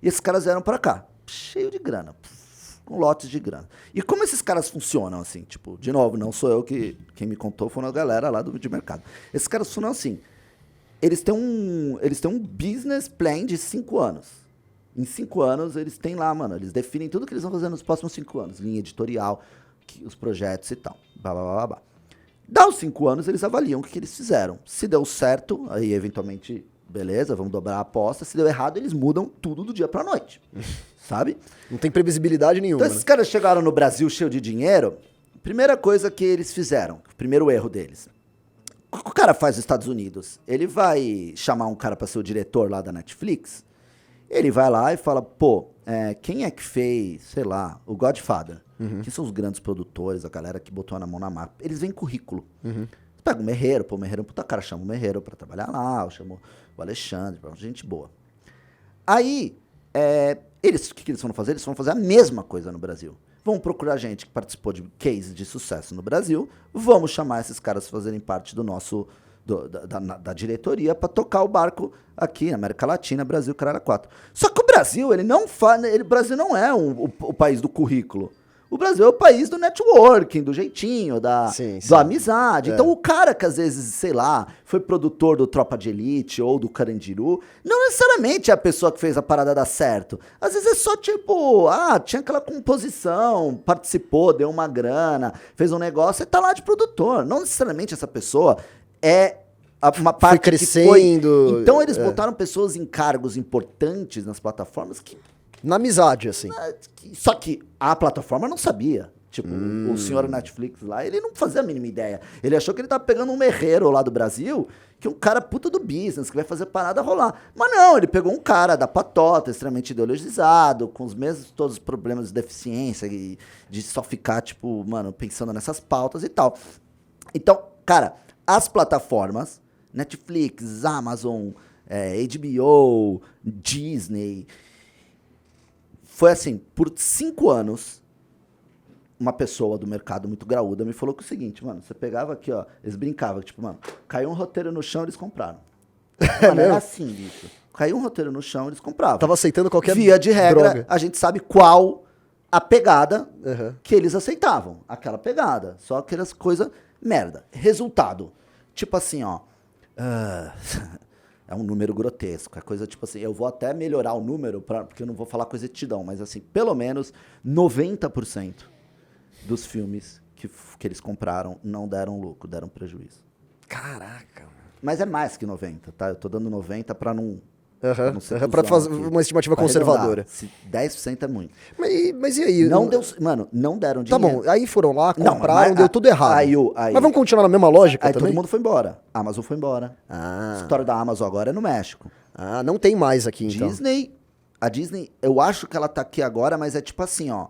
E esses caras vieram pra cá, cheio de grana, com lotes de grana. E como esses caras funcionam assim? Tipo, de novo, não sou eu quem me contou, foi uma galera lá de mercado. Esses caras funcionam assim. Eles têm um business plan de 5 anos. Em 5 anos, eles têm lá, mano, eles definem tudo que eles vão fazer nos próximos 5 anos. Linha editorial, os projetos e tal. Blá, blá, blá, blá. Dá os 5 anos, eles avaliam o que eles fizeram. Se deu certo, aí eventualmente, beleza, vamos dobrar a aposta. Se deu errado, eles mudam tudo do dia pra noite. Sabe? Não tem previsibilidade nenhuma. Então esses caras chegaram no Brasil cheio de dinheiro, primeira coisa que eles fizeram, o primeiro erro deles. O que o cara faz nos Estados Unidos? Ele vai chamar um cara pra ser o diretor lá da Netflix, ele vai lá e fala, pô, quem é que fez, sei lá, o Godfather? Quem são os grandes produtores, a galera que botou na mão na mapa? Eles vêm currículo. Você pega o Merreiro, pô, o Merreiro é um puta cara, chama o Merreiro pra trabalhar lá, chama o Alexandre, gente boa. Aí, o que eles vão fazer? Eles vão fazer a mesma coisa no Brasil. Vão procurar gente que participou de cases de sucesso no Brasil, vamos chamar esses caras a fazerem parte do nosso, da diretoria para tocar o barco aqui na América Latina, Brasil, caralho, 4. Só que o Brasil, ele não faz, o Brasil não é o país do currículo. O Brasil é o país do networking, do jeitinho, da amizade. Então o cara que às vezes, sei lá, foi produtor do Tropa de Elite ou do Carandiru, não necessariamente é a pessoa que fez a parada dar certo. Às vezes é só tipo, tinha aquela composição, participou, deu uma grana, fez um negócio e tá lá de produtor. Não necessariamente essa pessoa é uma parte foi crescendo. Então eles botaram pessoas em cargos importantes nas plataformas que... Na amizade, assim. Só que a plataforma não sabia. Tipo, o senhor Netflix lá, ele não fazia a mínima ideia. Ele achou que ele tava pegando um Merreiro lá do Brasil, que é um cara puta do business, que vai fazer parada rolar. Mas não, ele pegou um cara da patota, extremamente ideologizado, com os mesmos todos os problemas de deficiência, e de só ficar, tipo, mano, pensando nessas pautas e tal. Então, cara, as plataformas, Netflix, Amazon, HBO, Disney... Foi assim, por 5 anos, uma pessoa do mercado muito graúda me falou que é o seguinte, mano, você pegava aqui, ó, eles brincavam, tipo, mano, caiu um roteiro no chão, eles compraram. Mano, era assim, bicho. Caiu um roteiro no chão, eles compravam. Tava aceitando qualquer Via de regra, droga. a gente sabe qual a pegada que eles aceitavam. Aquela pegada, só aquelas coisas merda. Resultado, tipo assim, ó... É um número grotesco, é coisa tipo assim, eu vou até melhorar o número, porque eu não vou falar com exatidão, mas assim, pelo menos 90% dos filmes que eles compraram não deram lucro, deram prejuízo. Caraca. Mas é mais que 90, tá? Eu tô dando 90 pra não... Pra fazer uma estimativa conservadora. 10% é muito. Mas e aí? Não deu, mano, não deram dinheiro. Tá bom, aí foram lá, compraram, deu tudo errado. Aí, mas vamos continuar na mesma lógica aí também? todo mundo foi embora. A Amazon foi embora. A história da Amazon agora é no México. Não tem mais aqui, então. A Disney, eu acho que ela tá aqui agora, mas é tipo assim, ó.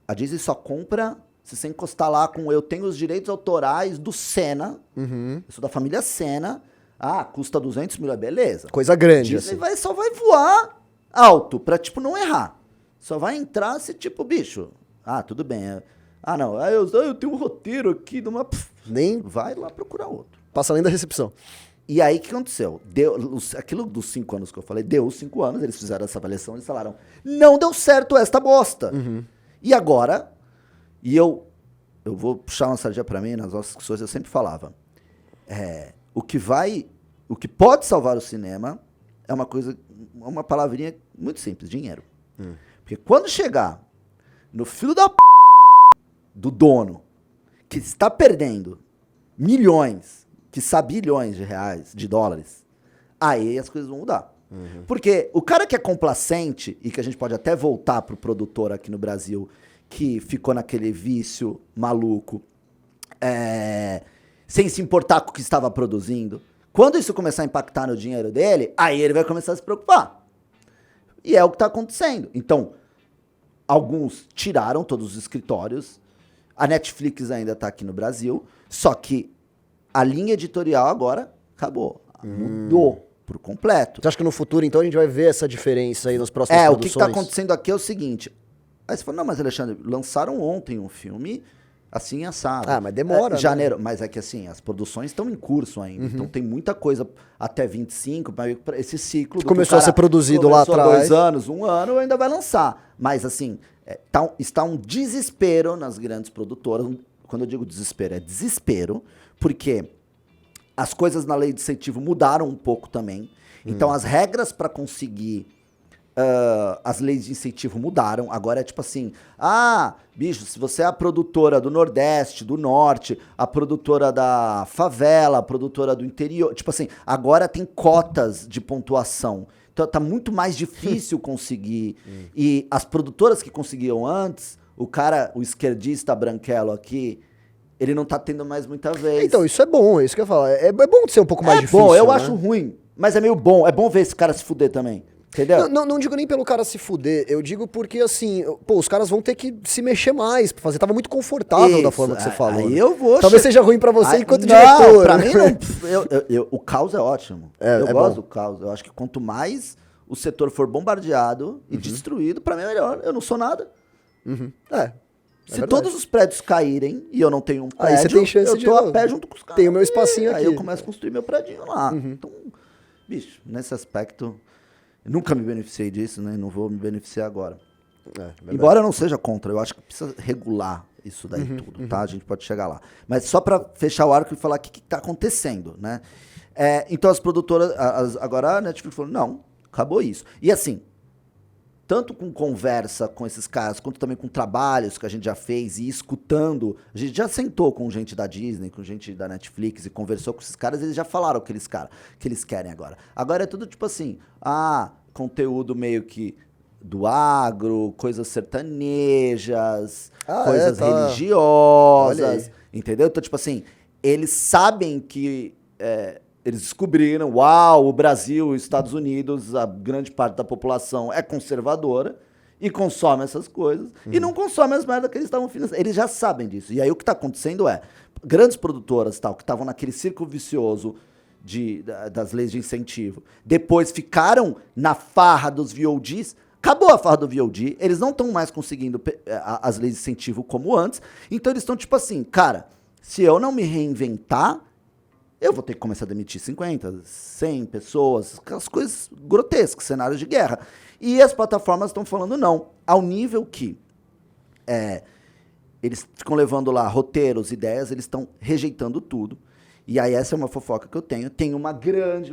A Disney só compra se você encostar lá com eu tenho os direitos autorais do Senna. Eu sou da família Senna. Ah, custa 200 milhões, beleza. Coisa grande, Disney assim. só vai voar alto, pra, tipo, não errar. Só vai entrar se, tipo, bicho, tudo bem. Não, eu tenho um roteiro aqui de uma... Nem Vai lá procurar outro. passa além da recepção. E aí, o que aconteceu? Aquilo dos 5 anos que eu falei, deu os 5 anos, eles fizeram essa avaliação, eles falaram, não deu certo esta bosta. E agora, eu vou puxar uma sardinha pra mim, nas nossas discussões eu sempre falava, o que pode salvar o cinema é uma palavrinha muito simples, dinheiro. Porque quando chegar no filho da do dono, que está perdendo milhões, quiçá bilhões de reais, de dólares, aí as coisas vão mudar. Porque o cara que é complacente, e que a gente pode até voltar pro produtor aqui no Brasil, que ficou naquele vício maluco, sem se importar com o que estava produzindo, quando isso começar a impactar no dinheiro dele, aí ele vai começar a se preocupar. E é o que está acontecendo. Então, alguns tiraram todos os escritórios, a Netflix ainda está aqui no Brasil, só que a linha editorial agora acabou, mudou por completo. Você acha que no futuro, então, a gente vai ver essa diferença aí nas próximas O que produções? está acontecendo aqui é o seguinte, aí você fala, não, mas Alexandre, lançaram ontem um filme assim assado. Mas demora, né? Janeiro, mas é que assim, as produções estão em curso ainda, então tem muita coisa até 25, esse ciclo... Começou a ser produzido lá atrás. 2 anos, 1 ano, ainda vai lançar. Mas assim, está um desespero nas grandes produtoras. Quando eu digo desespero, é desespero, porque as coisas na lei de incentivo mudaram um pouco também. Então as regras para conseguir... as leis de incentivo mudaram. Agora é tipo assim, bicho, se você é a produtora do Nordeste, do Norte, a produtora da favela, a produtora do interior, tipo assim, agora tem cotas de pontuação. Então tá muito mais difícil conseguir. E as produtoras que conseguiam antes, o esquerdista branquelo aqui, ele não tá tendo mais muita vez. Então, isso é bom, é isso que eu ia falar. É bom de ser um pouco mais difícil, bom, eu né? acho ruim, mas é meio bom. É bom ver esse cara se fuder também. Entendeu? Não digo nem pelo cara se fuder, eu digo porque, assim, os caras vão ter que se mexer mais pra fazer. Tava muito confortável da forma que você falou. Aí né? eu vou... Talvez seja ruim pra você enquanto não, diretor. Pra mim não. O caos é ótimo. Eu gosto do caos. Eu acho que quanto mais o setor for bombardeado e destruído, pra mim é melhor. Eu não sou nada. Se todos os prédios caírem e eu não tenho um prédio, aí você tem chance eu tô a pé junto com os caras. Tem o meu espacinho aqui. Aí eu começo a construir meu prédio lá. Então, bicho, nesse aspecto... Eu nunca me beneficiei disso, né? Não vou me beneficiar agora. Embora eu não seja contra, eu acho que precisa regular isso daí tudo, tá? A gente pode chegar lá. Mas só pra fechar o arco e falar o que tá acontecendo, né? Então as produtoras... agora a Netflix falou, não, acabou isso. E assim, tanto com conversa com esses caras, quanto também com trabalhos que a gente já fez e escutando, a gente já sentou com gente da Disney, com gente da Netflix e conversou com esses caras, eles já falaram o que eles querem agora. Agora é tudo tipo assim, conteúdo meio que do agro, coisas sertanejas, coisas religiosas, entendeu? Então, tipo assim, eles sabem que... eles descobriram, o Brasil, os Estados Unidos, a grande parte da população é conservadora e consome essas coisas e não consome as merdas que eles estavam financiando. Eles já sabem disso. E aí o que está acontecendo grandes produtoras que estavam naquele círculo vicioso das leis de incentivo, depois ficaram na farra dos VODs, acabou a farra do VOD, eles não estão mais conseguindo as leis de incentivo como antes, então eles estão tipo assim, cara, se eu não me reinventar, eu vou ter que começar a demitir 50, 100 pessoas, aquelas coisas grotescas, cenários de guerra. E as plataformas estão falando não, ao nível que eles ficam levando lá roteiros, ideias, eles estão rejeitando tudo. E aí essa é uma fofoca que eu tenho. Tem uma grande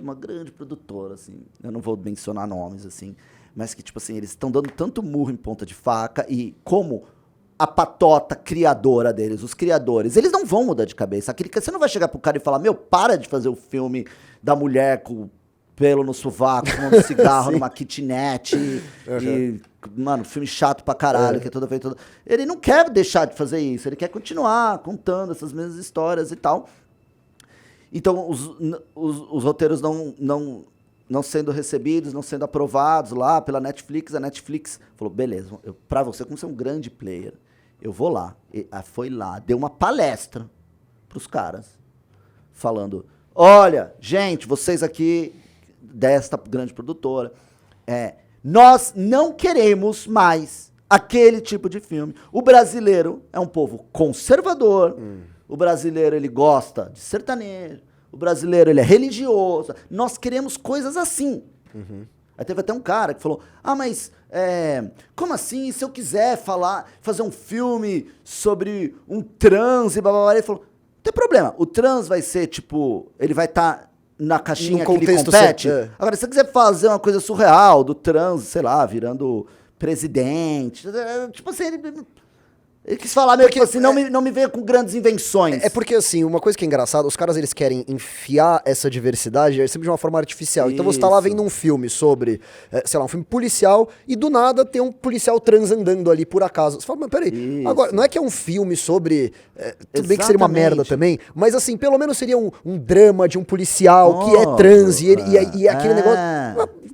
produtora, assim, eu não vou mencionar nomes, assim, mas que, tipo assim, eles estão dando tanto murro em ponta de faca e como... a patota criadora deles, os criadores, eles não vão mudar de cabeça. Você não vai chegar pro cara e falar, para de fazer o filme da mulher com pelo no sovaco, fumando cigarro numa kitnet e, mano, filme chato pra caralho, que é toda vez... Ele não quer deixar de fazer isso, ele quer continuar contando essas mesmas histórias e tal. Então, os roteiros não sendo recebidos, não sendo aprovados lá pela Netflix, a Netflix falou, beleza, pra você, como você é um grande player, eu vou lá. Foi lá, deu uma palestra pros caras, falando, olha, gente, vocês aqui desta grande produtora, nós não queremos mais aquele tipo de filme. O brasileiro é um povo conservador, o brasileiro ele gosta de sertanejo, o brasileiro ele é religioso, nós queremos coisas assim. Aí teve até um cara que falou, mas como assim, se eu quiser fazer um filme sobre um trans e blá, blá, blá, ele falou, não tem problema, o trans vai ser tipo, ele vai estar na caixinha que ele compete. Agora, se você quiser fazer uma coisa surreal do trans, sei lá, virando presidente, tipo assim, ele quis falar meio que assim, não me veio com grandes invenções. É porque, assim, uma coisa que é engraçada, os caras, eles querem enfiar essa diversidade sempre de uma forma artificial. Então você tá lá vendo um filme sobre, sei lá, um filme policial, e do nada tem um policial trans andando ali, por acaso. Você fala, mas peraí, agora, não é que é um filme sobre... tudo bem que seria uma merda também, mas assim, pelo menos seria um drama de um policial que é trans, e aquele negócio...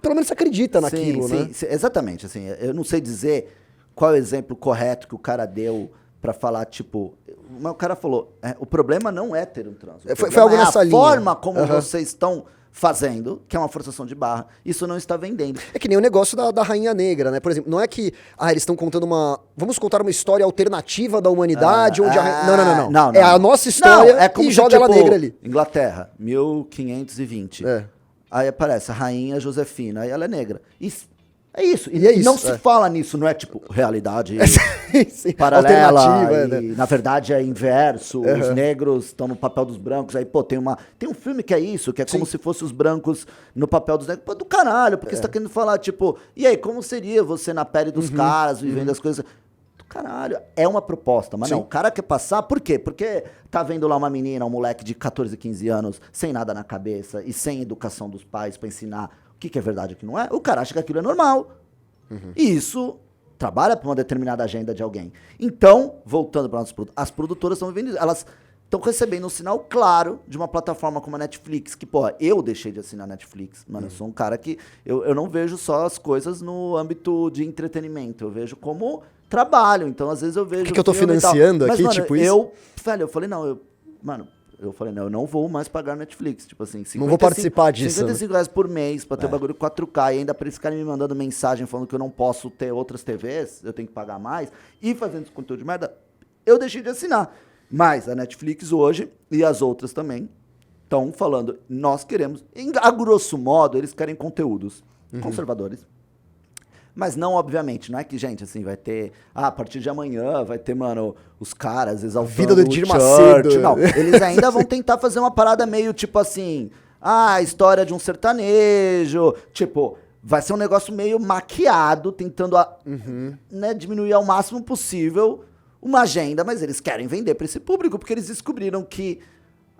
Pelo menos você acredita naquilo, né? Sim, exatamente, assim, eu não sei dizer... Qual é o exemplo correto que o cara deu pra falar, tipo... Mas o cara falou, o problema não é ter um trans. Foi algo nessa linha. A forma como vocês estão fazendo, que é uma forçação de barra, isso não está vendendo. É que nem o negócio da Rainha Negra, né? Por exemplo, não é que, eles estão contando vamos contar uma história alternativa da humanidade, onde a Rainha... Não. É a nossa história e joga ela negra ali. Inglaterra, 1520. Aí aparece a Rainha Josefina, aí ela é negra. É isso. E não se fala nisso, não é tipo realidade paralela. Na verdade é inverso. Os negros estão no papel dos brancos. Aí, tem um filme que é isso, que é como se fosse os brancos no papel dos negros. Pô, do caralho, porque você tá querendo falar, tipo, e aí, como seria você na pele dos caras, vivendo as coisas? Do caralho, é uma proposta, mas não, o cara quer passar, por quê? Porque tá vendo lá uma menina, um moleque de 14, 15 anos, sem nada na cabeça e sem educação dos pais pra ensinar o que é verdade e o que não é, o cara acha que aquilo é normal. E isso trabalha para uma determinada agenda de alguém. Então, voltando para as produtoras estão vivendo, elas estão recebendo um sinal claro de uma plataforma como a Netflix, que, eu deixei de assinar a Netflix, mano, eu sou um cara que eu não vejo só as coisas no âmbito de entretenimento, eu vejo como trabalho, então às vezes eu vejo... O que eu tô financiando aqui, mano, tipo isso? Eu falei, eu não vou mais pagar Netflix. Tipo assim, 55, não vou participar disso. R$55 por mês pra ter o bagulho 4K e ainda pra eles ficarem me mandando mensagem falando que eu não posso ter outras TVs, eu tenho que pagar mais, e fazendo esse conteúdo de merda, eu deixei de assinar. Mas a Netflix hoje, e as outras também, estão falando, nós queremos, a grosso modo, eles querem conteúdos conservadores. Mas não, obviamente, não é que, gente, assim, vai ter... a partir de amanhã vai ter, mano, os caras exaltando vida do Edir Macedo. Não, eles ainda vão tentar fazer uma parada meio, tipo assim... a história de um sertanejo. Tipo, vai ser um negócio meio maquiado, tentando diminuir ao máximo possível uma agenda. Mas eles querem vender pra esse público, porque eles descobriram que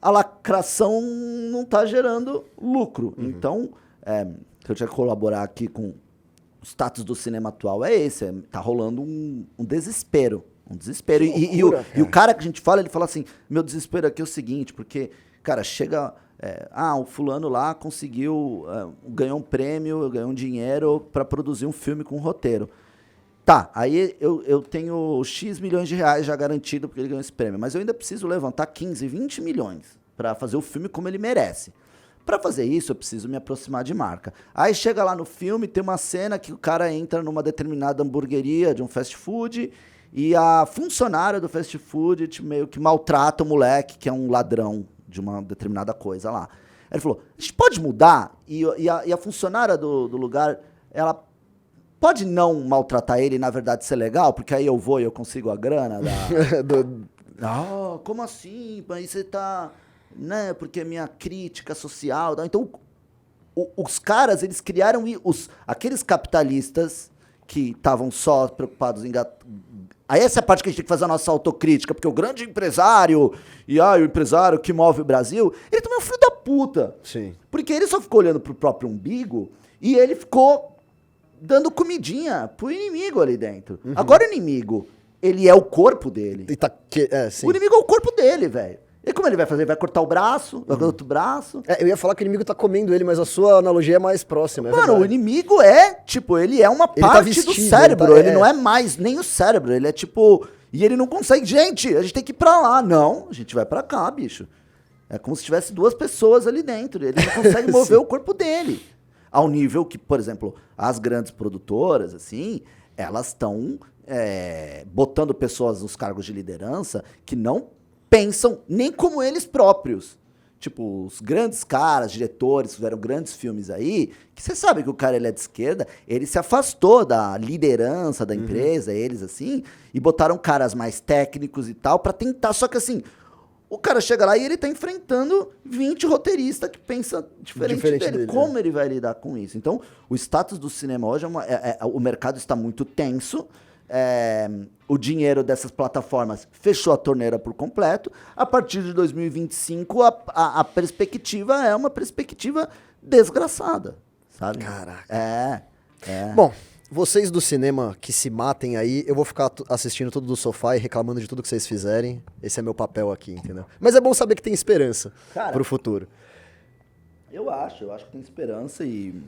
a lacração não tá gerando lucro. Então, se eu tinha que colaborar aqui com... o status do cinema atual é esse, tá rolando um desespero. Um desespero. E o cara que a gente fala, ele fala assim, meu desespero aqui é o seguinte, porque, cara, chega... o fulano lá conseguiu, ganhou um prêmio, ganhou um dinheiro pra produzir um filme com um roteiro. Tá, aí eu tenho X milhões de reais já garantido porque ele ganhou esse prêmio, mas eu ainda preciso levantar 15, 20 milhões pra fazer o filme como ele merece. Pra fazer isso, eu preciso me aproximar de marca. Aí chega lá no filme, tem uma cena que o cara entra numa determinada hamburgueria de um fast food e a funcionária do fast food meio que maltrata o moleque, que é um ladrão de uma determinada coisa lá. Ele falou, a gente pode mudar? E a funcionária do lugar, ela pode não maltratar ele e, na verdade, ser legal? Porque aí eu vou e eu consigo a grana da... como assim? Aí você tá... né, porque é minha crítica social. Então, os caras, eles criaram aqueles capitalistas que estavam só preocupados em... Aí essa é a parte que a gente tem que fazer a nossa autocrítica, porque o grande empresário, o empresário que move o Brasil, ele também é um filho da puta. Sim. Porque ele só ficou olhando pro próprio umbigo e ele ficou dando comidinha pro inimigo ali dentro. Agora o inimigo, ele é o corpo dele. Sim. O inimigo é o corpo dele, velho. E como ele vai fazer? Ele vai cortar o braço? Vai cortar outro braço? Eu ia falar que o inimigo tá comendo ele, mas a sua analogia é mais próxima. Mano, o inimigo ele é uma parte do cérebro. Ele não é mais nem o cérebro. Ele é tipo... E ele não consegue... Gente, a gente tem que ir pra lá. Não, a gente vai pra cá, bicho. É como se tivesse 2 pessoas ali dentro. Ele não consegue mover o corpo dele. Ao nível que, por exemplo, as grandes produtoras, assim, elas estão botando pessoas nos cargos de liderança que não pensam nem como eles próprios. Tipo, os grandes caras, diretores, fizeram grandes filmes aí, que você sabe que o cara ele é de esquerda, ele se afastou da liderança da empresa, eles assim, e botaram caras mais técnicos e tal, pra tentar, só que assim, o cara chega lá e ele tá enfrentando 20 roteiristas que pensam diferente dele. Como ele vai lidar com isso? Então, o status do cinema hoje, o mercado está muito tenso, o dinheiro dessas plataformas fechou a torneira por completo. A partir de 2025, a perspectiva é uma perspectiva desgraçada, sabe? Caraca. É. Bom, vocês do cinema que se matem aí, eu vou ficar assistindo tudo do sofá e reclamando de tudo que vocês fizerem. Esse é meu papel aqui, entendeu? Mas é bom saber que tem esperança pro futuro. Eu acho que tem esperança e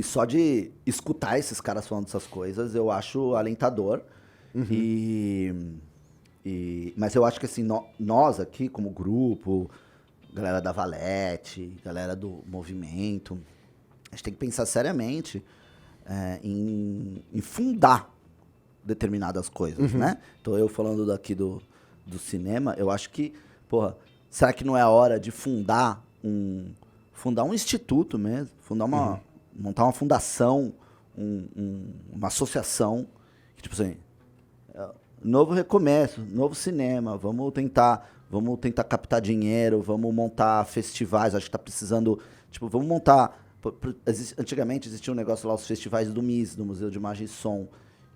só de escutar esses caras falando essas coisas, eu acho alentador. Mas eu acho que assim, nós aqui, como grupo, galera da Valete, galera do movimento, a gente tem que pensar seriamente em fundar determinadas coisas, né? Então eu falando daqui do cinema, eu acho que, porra, será que não é a hora de fundar um instituto mesmo? Montar uma fundação, uma associação, que tipo assim, novo recomeço, novo cinema, vamos tentar captar dinheiro, vamos montar festivais, acho que tá precisando, tipo, vamos montar, antigamente existia um negócio lá, os festivais do MIS, do Museu de Imagem e Som,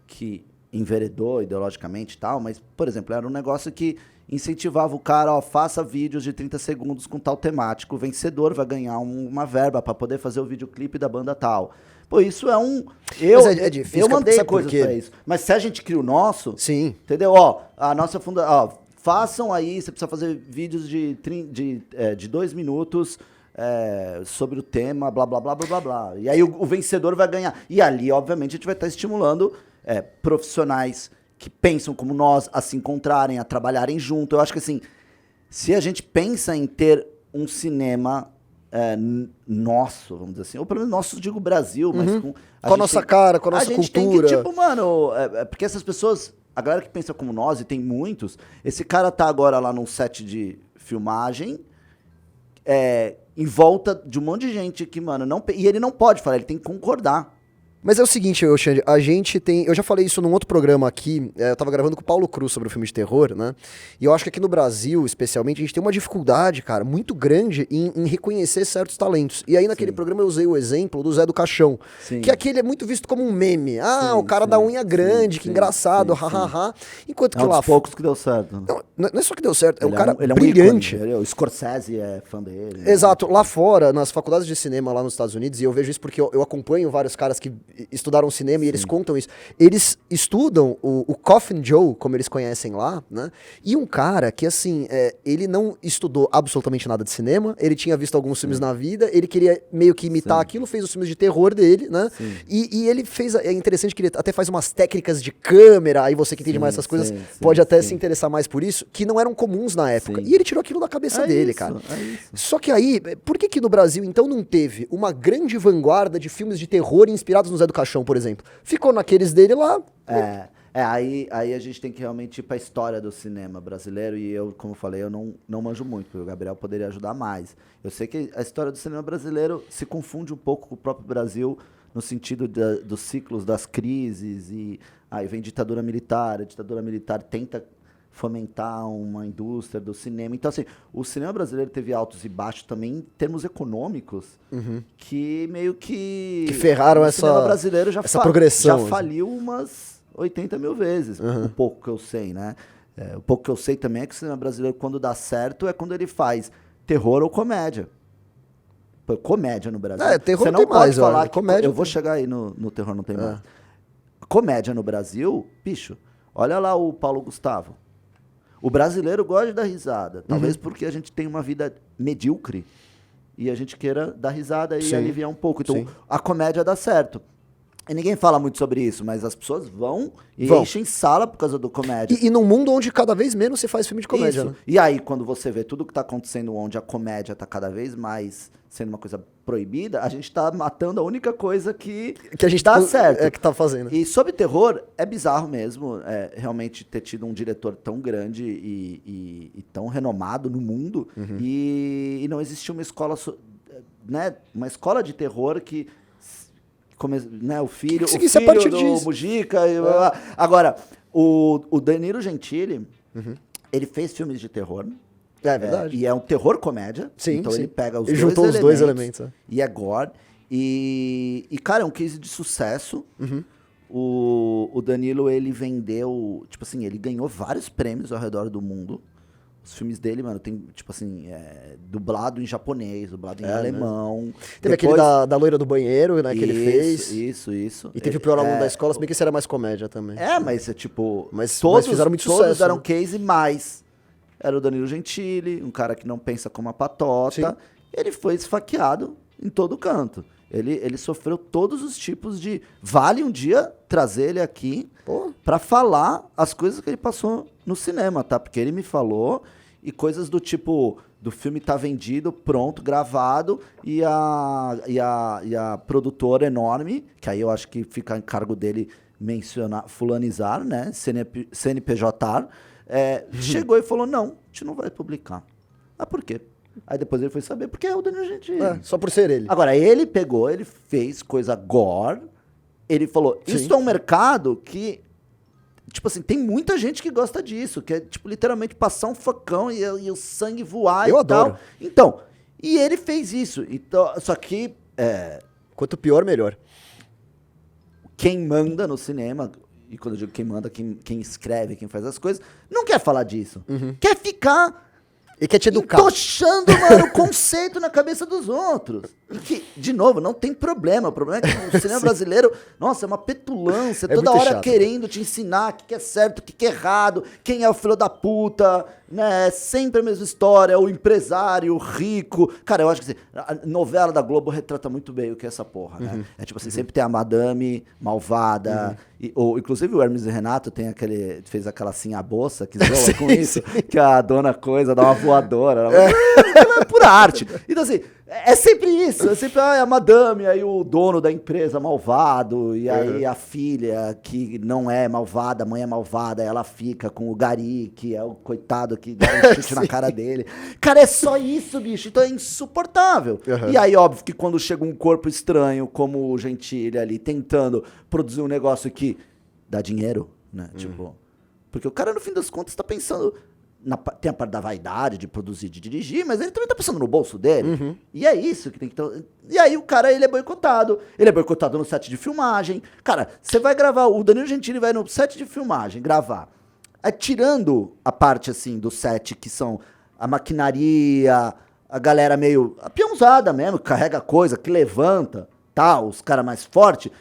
que enveredou ideologicamente e tal, mas, por exemplo, era um negócio que incentivava o cara, faça vídeos de 30 segundos com tal temático, o vencedor vai ganhar uma verba para poder fazer o videoclipe da banda tal. Pô, isso é um... É difícil, eu mandei sabe coisas pra isso. Mas se a gente cria o nosso... Sim. Entendeu? A nossa façam aí, você precisa fazer vídeos de 2 minutos sobre o tema, blá, blá, blá, blá, blá, blá. E aí o vencedor vai ganhar. E ali, obviamente, a gente vai estar estimulando profissionais que pensam como nós a se encontrarem, a trabalharem junto. Eu acho que, assim, se a gente pensa em ter um cinema nosso, vamos dizer assim, ou pelo menos nosso, digo Brasil, mas com a nossa cara, com a nossa cultura. A gente cultura. tem que, tipo, mano, porque essas pessoas, a galera que pensa como nós, e tem muitos, esse cara tá agora lá num set de filmagem, em volta de um monte de gente que, mano, e ele não pode falar, ele tem que concordar. Mas é o seguinte, Xande, a gente tem... Eu já falei isso num outro programa aqui, eu tava gravando com o Paulo Cruz sobre o filme de terror, né? E eu acho que aqui no Brasil, especialmente, a gente tem uma dificuldade, cara, muito grande em reconhecer certos talentos. E aí naquele programa eu usei o exemplo do Zé do Caixão, que aqui ele é muito visto como um meme. O cara da unha grande, que engraçado, hahaha. Enquanto que lá... É um dos poucos que deu certo. Não é só que deu certo, é um cara ele brilhante. O Scorsese é fã dele. Exato. Lá fora, nas faculdades de cinema lá nos Estados Unidos, e eu vejo isso porque eu acompanho vários caras que estudaram cinema e eles contam isso. Eles estudam o Coffin Joe, como eles conhecem lá, né? E um cara que, assim, ele não estudou absolutamente nada de cinema, ele tinha visto alguns filmes na vida, ele queria meio que imitar aquilo, fez os filmes de terror dele, né? E ele fez, é interessante que ele até faz umas técnicas de câmera, aí você que entende mais essas coisas pode até se interessar mais por isso, que não eram comuns na época. E ele tirou aquilo da cabeça dele, cara. Só que aí, por que no Brasil, então, não teve uma grande vanguarda de filmes de terror inspirados no Zé do Caixão, por exemplo? Ficou naqueles dele lá. Aí a gente tem que realmente ir pra história do cinema brasileiro, e eu, como eu falei, eu não manjo muito, porque o Gabriel poderia ajudar mais. Eu sei que a história do cinema brasileiro se confunde um pouco com o próprio Brasil, no sentido dos ciclos das crises, e aí vem ditadura militar, a ditadura militar tenta fomentar uma indústria do cinema. Então, assim, o cinema brasileiro teve altos e baixos também em termos econômicos, que meio que ferraram o cinema brasileiro essa progressão. Já faliu umas 80 mil vezes, o pouco que eu sei, né? O pouco que eu sei também é que o cinema brasileiro, quando dá certo, é quando ele faz terror ou comédia. Comédia no Brasil. Terror você não tem pode mais, falar que comédia. Eu vou chegar aí no terror não tem mais. Comédia no Brasil, bicho, olha lá o Paulo Gustavo. O brasileiro gosta de dar risada, talvez porque a gente tem uma vida medíocre e a gente queira dar risada e aliviar um pouco. Então, a comédia dá certo. E ninguém fala muito sobre isso, mas as pessoas vão e Vão. enchem sala por causa do comédia. E num mundo onde cada vez menos se faz filme de comédia, Isso. né? E aí, quando você vê tudo que tá acontecendo onde a comédia tá cada vez mais sendo uma coisa proibida, a gente tá matando a única coisa que Que a gente dá certo. É que tá fazendo. E sobre terror, é bizarro mesmo, realmente ter tido um diretor tão grande e tão renomado no mundo e não existia uma escola, né, uma escola de terror que né, o filho seguisse a partir do disso. Mujica. Agora, o Danilo Gentili, ele fez filmes de terror. É verdade. E é um terror comédia. Sim, então sim. ele pega os Ele dois juntou elementos. os dois elementos, é. E é gore. E, cara, é um case de sucesso. O Danilo, ele vendeu... Tipo assim, ele ganhou vários prêmios ao redor do mundo. Os filmes dele, mano, tem, tipo assim, dublado em japonês, dublado em alemão. Teve aquele da loira do banheiro, né, que ele fez. Isso. E teve o pior aluno da escola, se bem que esse era mais comédia também. Mas é tipo... Mas todos fizeram muito todos sucesso, deram né? case, mas era o Danilo Gentili, um cara que não pensa como uma patota. Sim. Ele foi esfaqueado em todo canto. Ele sofreu todos os tipos de... Vale um dia trazer ele aqui pra falar as coisas que ele passou no cinema, tá? Porque ele me falou e coisas do tipo... Do filme tá vendido, pronto, gravado, e a produtora enorme, que aí eu acho que fica em cargo dele mencionar, fulanizar, né? CNPJ, chegou e falou, não, a gente não vai publicar. Ah, por quê? Aí depois ele foi saber, porque é o Danilo Gentili. Só por ser ele. Agora, ele pegou, ele fez coisa gore, ele falou, isso é um mercado que, tipo assim, tem muita gente que gosta disso, que é, tipo, literalmente passar um facão e o sangue voar Eu e adoro. tal. Então, e ele fez isso. Então, só que Quanto pior, melhor. quem manda no cinema, e quando eu digo quem manda, quem escreve, quem faz as coisas, não quer falar disso. Quer ficar Ele quer te educar. entochando, mano, o conceito na cabeça dos outros. E que, de novo, não tem problema. O problema é que o cinema brasileiro, nossa, é uma petulância, toda muito hora chato. querendo te ensinar o que é certo, o que é errado, quem é o filho da puta, né? É sempre a mesma história, o empresário, o rico. Cara, eu acho que assim, a novela da Globo retrata muito bem o que é essa porra, né? É tipo assim, sempre tem a madame malvada. Inclusive o Hermes e Renato fez aquela assim, a bolsa, que zoa com isso, que a dona coisa dá uma voadora. É pura arte. Então assim, é sempre isso. É sempre a madame, aí o dono da empresa malvado, e aí a filha que não é malvada, a mãe é malvada, ela fica com o gari, que é o coitado que dá um chute na cara dele. Cara, é só isso, bicho. Então é insuportável. E aí, óbvio que quando chega um corpo estranho, como o Gentili ali, tentando produzir um negócio que dá dinheiro, né? Tipo, porque o cara, no fim das contas, tá pensando... tem a parte da vaidade de produzir, de dirigir, mas ele também tá pensando no bolso dele. E é isso que tem que ter. E aí o cara, ele é boicotado. Ele é boicotado no set de filmagem. Cara, você vai gravar, o Danilo Gentili vai no set de filmagem gravar. Aí, tirando a parte, assim, do set, que são a maquinaria, a galera meio... A peãozada mesmo, que carrega coisa, que levanta, tal, os caras mais fortes...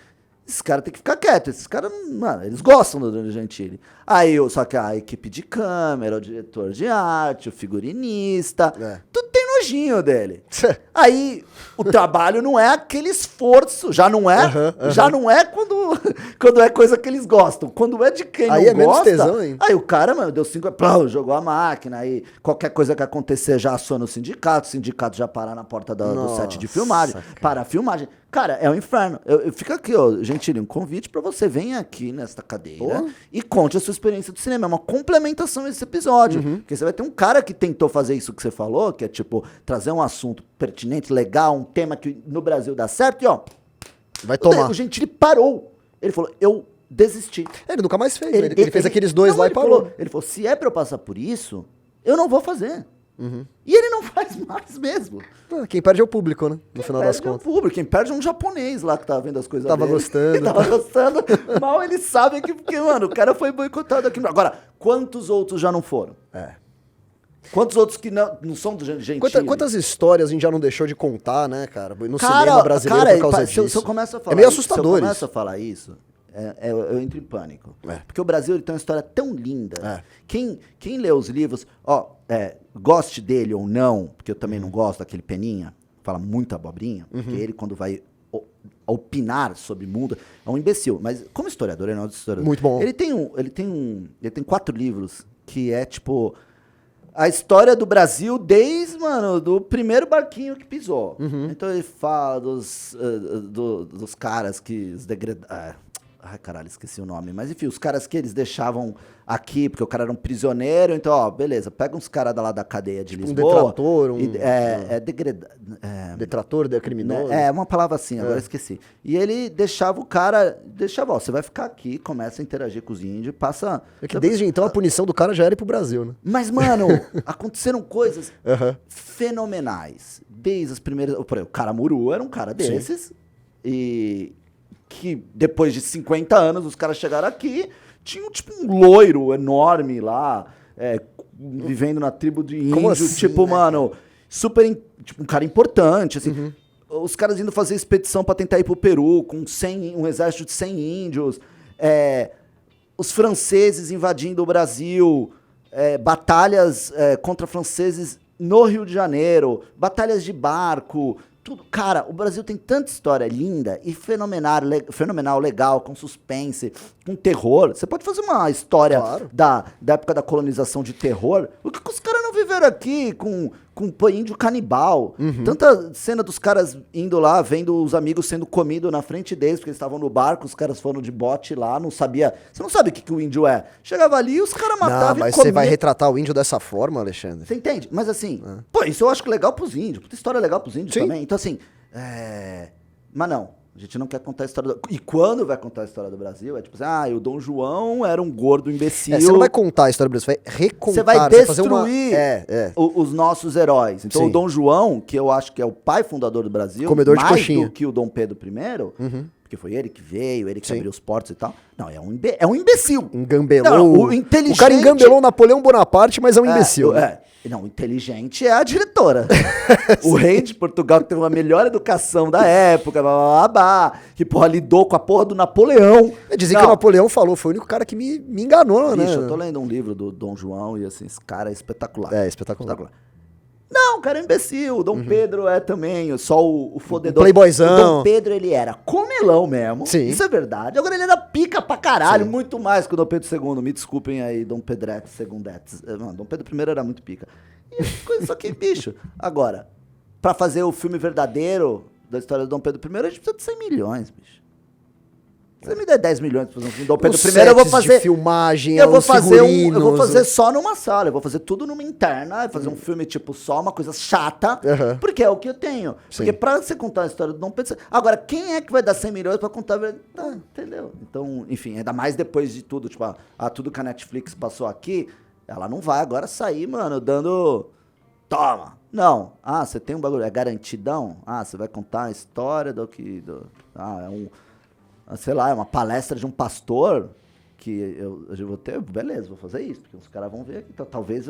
Esses caras têm que ficar quietos. Esses caras, mano, eles gostam do Danilo Gentili. Aí, só que a equipe de câmera, o diretor de arte, o figurinista, tudo tem nojinho dele. Aí, o trabalho não é aquele esforço. Já não é. Já não é quando é coisa que eles gostam. Quando é de quem Aí não é menos gosta. tesão, hein? Aí o cara, mano, deu 5, plão, jogou a máquina. Aí qualquer coisa que acontecer já aciona o sindicato já para na porta do set de filmagem. Para a filmagem. Cara, é um inferno. Eu fico aqui, ó, Gentili, um convite pra você. Venha aqui nesta cadeira e conte a sua experiência do cinema. É uma complementação a esse episódio. Porque você vai ter um cara que tentou fazer isso que você falou, que é tipo, trazer um assunto pertinente, legal, um tema que no Brasil dá certo, e ó, Vai tomar. o Gentili parou. Ele falou, eu desisti. Ele nunca mais fez. Ele fez aqueles dois lá e parou. Ele falou, se é pra eu passar por isso, eu não vou fazer. E ele não faz mais mesmo. Quem perde é o público, né? No final das Perde contas. o público. Quem perde é um japonês lá que tava vendo as coisas Tava dele. gostando. Tava gostando. Mal eles sabem que... Porque, mano, o cara foi boicotado aqui. Agora, quantos outros já não foram? Quantos outros que não são do Gentili? Quantas histórias a gente já não deixou de contar, né, cara? No cinema brasileiro por causa disso. Se eu começo a falar é meio isso, assustador se eu começo isso. a falar isso, eu entro em pânico. Porque o Brasil, ele tem uma história tão linda. Quem lê os livros, goste dele ou não, porque eu também não gosto daquele Peninha, fala muita abobrinha, porque ele, quando vai opinar sobre o mundo, é um imbecil. Mas como historiador, ele não é um historiador. Muito bom. Ele tem 4 livros que é, tipo, a história do Brasil desde, mano, do primeiro barquinho que pisou. Então ele fala dos caras que... Ai, caralho, esqueci o nome. Mas enfim, os caras que eles deixavam aqui, porque o cara era um prisioneiro. Então, ó, beleza, pega uns caras lá da cadeia de Lisboa. Um detrator, detrator, criminoso. É uma palavra assim, agora eu esqueci. E ele deixava o cara, ó, você vai ficar aqui, começa a interagir com os índios, passa... É que desde então a punição do cara já era ir pro Brasil, né? Mas, mano, aconteceram coisas fenomenais. Desde as primeiras... Por exemplo, o Caramuru era um cara desses. E... que depois de 50 anos os caras chegaram aqui, tinham tipo um loiro enorme lá, vivendo na tribo de índio, assim, tipo, né, mano, tipo, um cara importante, assim. Os caras indo fazer expedição pra tentar ir pro Peru, com um exército de 100 índios, os franceses invadindo o Brasil, batalhas contra franceses no Rio de Janeiro, batalhas de barco... Tudo. Cara, o Brasil tem tanta história linda e fenomenal, legal, com suspense, com terror. Você pode fazer uma história da época da colonização de terror. O que os caras não viveram aqui com índio canibal? Tanta cena dos caras indo lá, vendo os amigos sendo comidos na frente deles, porque eles estavam no barco, os caras foram de bote lá, não sabia... Você não sabe o que o índio é. Chegava ali e os caras matavam e comiam. Mas você vai retratar o índio dessa forma, Alexandre? Você entende? Mas assim, pô, isso eu acho que legal pros índios. Puta história legal pros índios também. Então assim, mas não, a gente não quer contar a história do... E quando vai contar a história do Brasil, é tipo assim, o Dom João era um gordo imbecil. Você não vai contar a história do Brasil, você vai recontar. Você vai destruir os nossos heróis. Então o Dom João, que eu acho que é o pai fundador do Brasil, comedor mais de coxinha do que o Dom Pedro I, porque foi ele que veio, ele que abriu os portos e tal. Não, é um imbecil. Engambelou. Não, o inteligente... O cara engambelou Napoleão Bonaparte, mas é um imbecil. Não, inteligente é a diretora. O rei de Portugal, que teve uma melhor educação da época, que, porra, lidou com a porra do Napoleão. Dizem que o Napoleão falou, foi o único cara que me enganou, né? Bicho, eu tô lendo um livro do Dom João e, assim, esse cara é espetacular. Espetacular. Não, o cara é imbecil. O Dom Pedro é também só o fodedor. Playboyzão. O Dom Pedro, ele era comelão mesmo. Sim. Isso é verdade. Agora ele era pica pra caralho, muito mais que o Dom Pedro II. Me desculpem aí, Dom Pedretes, Segundetes. Dom Pedro I era muito pica. Só que, bicho, agora, pra fazer o filme verdadeiro da história do Dom Pedro I, a gente precisa de 100 milhões, bicho. Se você me der 10 milhões pra fazer um filme do Dom Pedro I, eu vou fazer... de filmagem, eu vou fazer só numa sala, eu vou fazer tudo numa interna, fazer um filme tipo só, uma coisa chata, porque é o que eu tenho. Porque pra você contar a história do Dom Pedro... Agora, quem é que vai dar 100 milhões pra contar a verdade? Entendeu? Então, enfim, ainda mais depois de tudo, tipo, tudo que a Netflix passou aqui, ela não vai agora sair, mano, dando... Toma! Não. Você tem um bagulho, é garantidão? Você vai contar a história do que... sei lá, é uma palestra de um pastor que eu vou ter, beleza, vou fazer isso, porque os caras vão ver aqui, então talvez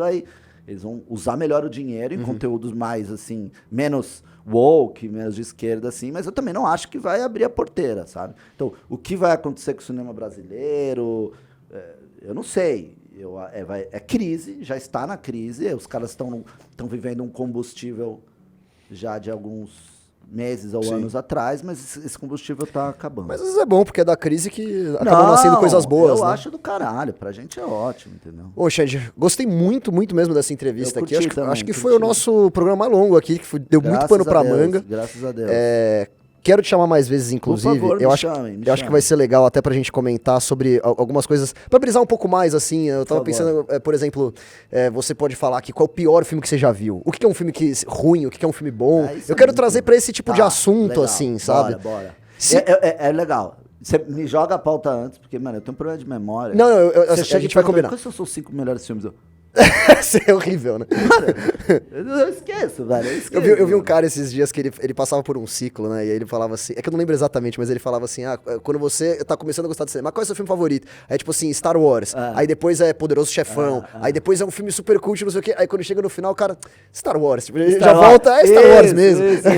eles vão usar melhor o dinheiro em conteúdos mais, assim, menos woke, menos de esquerda, assim, mas eu também não acho que vai abrir a porteira, sabe? Então, o que vai acontecer com o cinema brasileiro, eu não sei, é crise, já está na crise, os caras estão vivendo um combustível já de alguns meses ou anos atrás, mas esse combustível tá acabando. Mas às vezes é bom, porque é da crise que acabam nascendo coisas boas, eu né? acho do caralho, pra gente é ótimo, entendeu? Ô, Xande, gostei muito, muito mesmo dessa entrevista aqui. Acho que foi o curti. nosso programa mais longo aqui, que deu muito pano pra manga. Graças a Deus. Quero te chamar mais vezes, inclusive. Por favor, eu acho que vai ser legal até pra gente comentar sobre algumas coisas, pra brisar um pouco mais, assim. Eu tava pensando, por exemplo, você pode falar aqui qual é o pior filme que você já viu. O que é um filme ruim, o que é um filme bom. Eu quero trazer pra esse tipo de assunto, legal. Assim, sabe? Bora. É legal. Você me joga a pauta antes, porque, mano, eu tenho um problema de memória. Não, a gente vai combinar. Quais são os 5 melhores filmes? Isso é horrível, né? Eu esqueço, velho. Eu vi um cara esses dias que ele passava por um ciclo, né? E aí ele falava assim... É que eu não lembro exatamente, mas ele falava assim... quando você tá começando a gostar de cinema, qual é o seu filme favorito? Aí tipo assim, Star Wars. Aí depois é Poderoso Chefão. Aí depois é um filme super cult, não sei o quê. Aí quando chega no final, o cara... Star Wars. Tipo, volta... É Star Wars mesmo. Isso.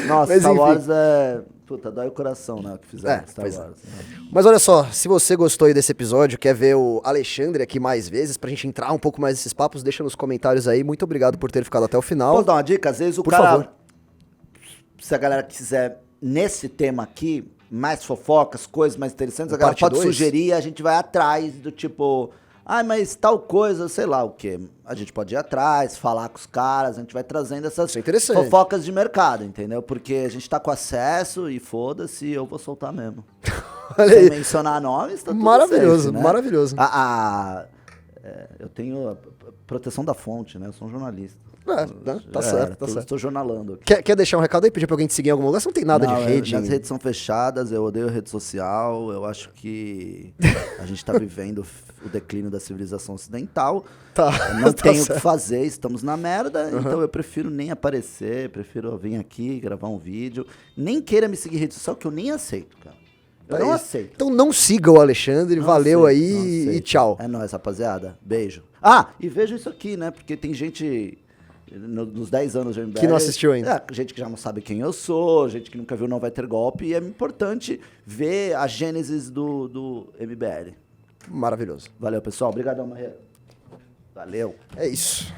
Nossa, Star Wars é... Puta, dói o coração, né? O que fizeram Star Wars. Mas olha só, se você gostou aí desse episódio, quer ver o Alexandre aqui mais vezes, pra gente entrar um pouco mais nesses papos, deixa nos comentários aí. Muito obrigado por ter ficado até o final. Posso dar uma dica? Às vezes o por cara... favor. Se a galera quiser nesse tema aqui, mais fofocas, coisas mais interessantes, a galera parte pode 2? sugerir, a gente vai atrás do tipo... mas tal coisa, sei lá o quê. A gente pode ir atrás, falar com os caras, a gente vai trazendo essas Isso é interessante. fofocas de mercado, entendeu? Porque a gente tá com acesso e foda-se, eu vou soltar mesmo. Olha Sem aí. mencionar nomes, tá tudo Maravilhoso, safe, né? maravilhoso. Eu tenho a proteção da fonte, né? Eu sou um jornalista. Tá certo, tá certo. Estou jornalando aqui. Quer deixar um recado aí? Pedir pra alguém te seguir em algum lugar? Você não tem nada Não, de rede. As redes são fechadas, eu odeio rede social, eu acho que a gente tá vivendo o declínio da civilização ocidental. Tá. Não Tá tenho o certo. que fazer, estamos na merda, então eu prefiro nem aparecer, prefiro vir aqui, gravar um vídeo. Nem queira me seguir em rede social, que eu nem aceito, cara. Eu não aceito. Então não siga o Alexandre, Não valeu aceito, aí não e aceito. tchau. É nóis, rapaziada. Beijo. E veja isso aqui, né? Porque tem gente... Nos 10 anos de MBL... Que não assistiu ainda. Gente que já não sabe quem eu sou, gente que nunca viu Não Vai Ter Golpe. E é importante ver a gênesis do MBL. Maravilhoso. Valeu, pessoal. Obrigadão, Marreiro. Valeu. É isso.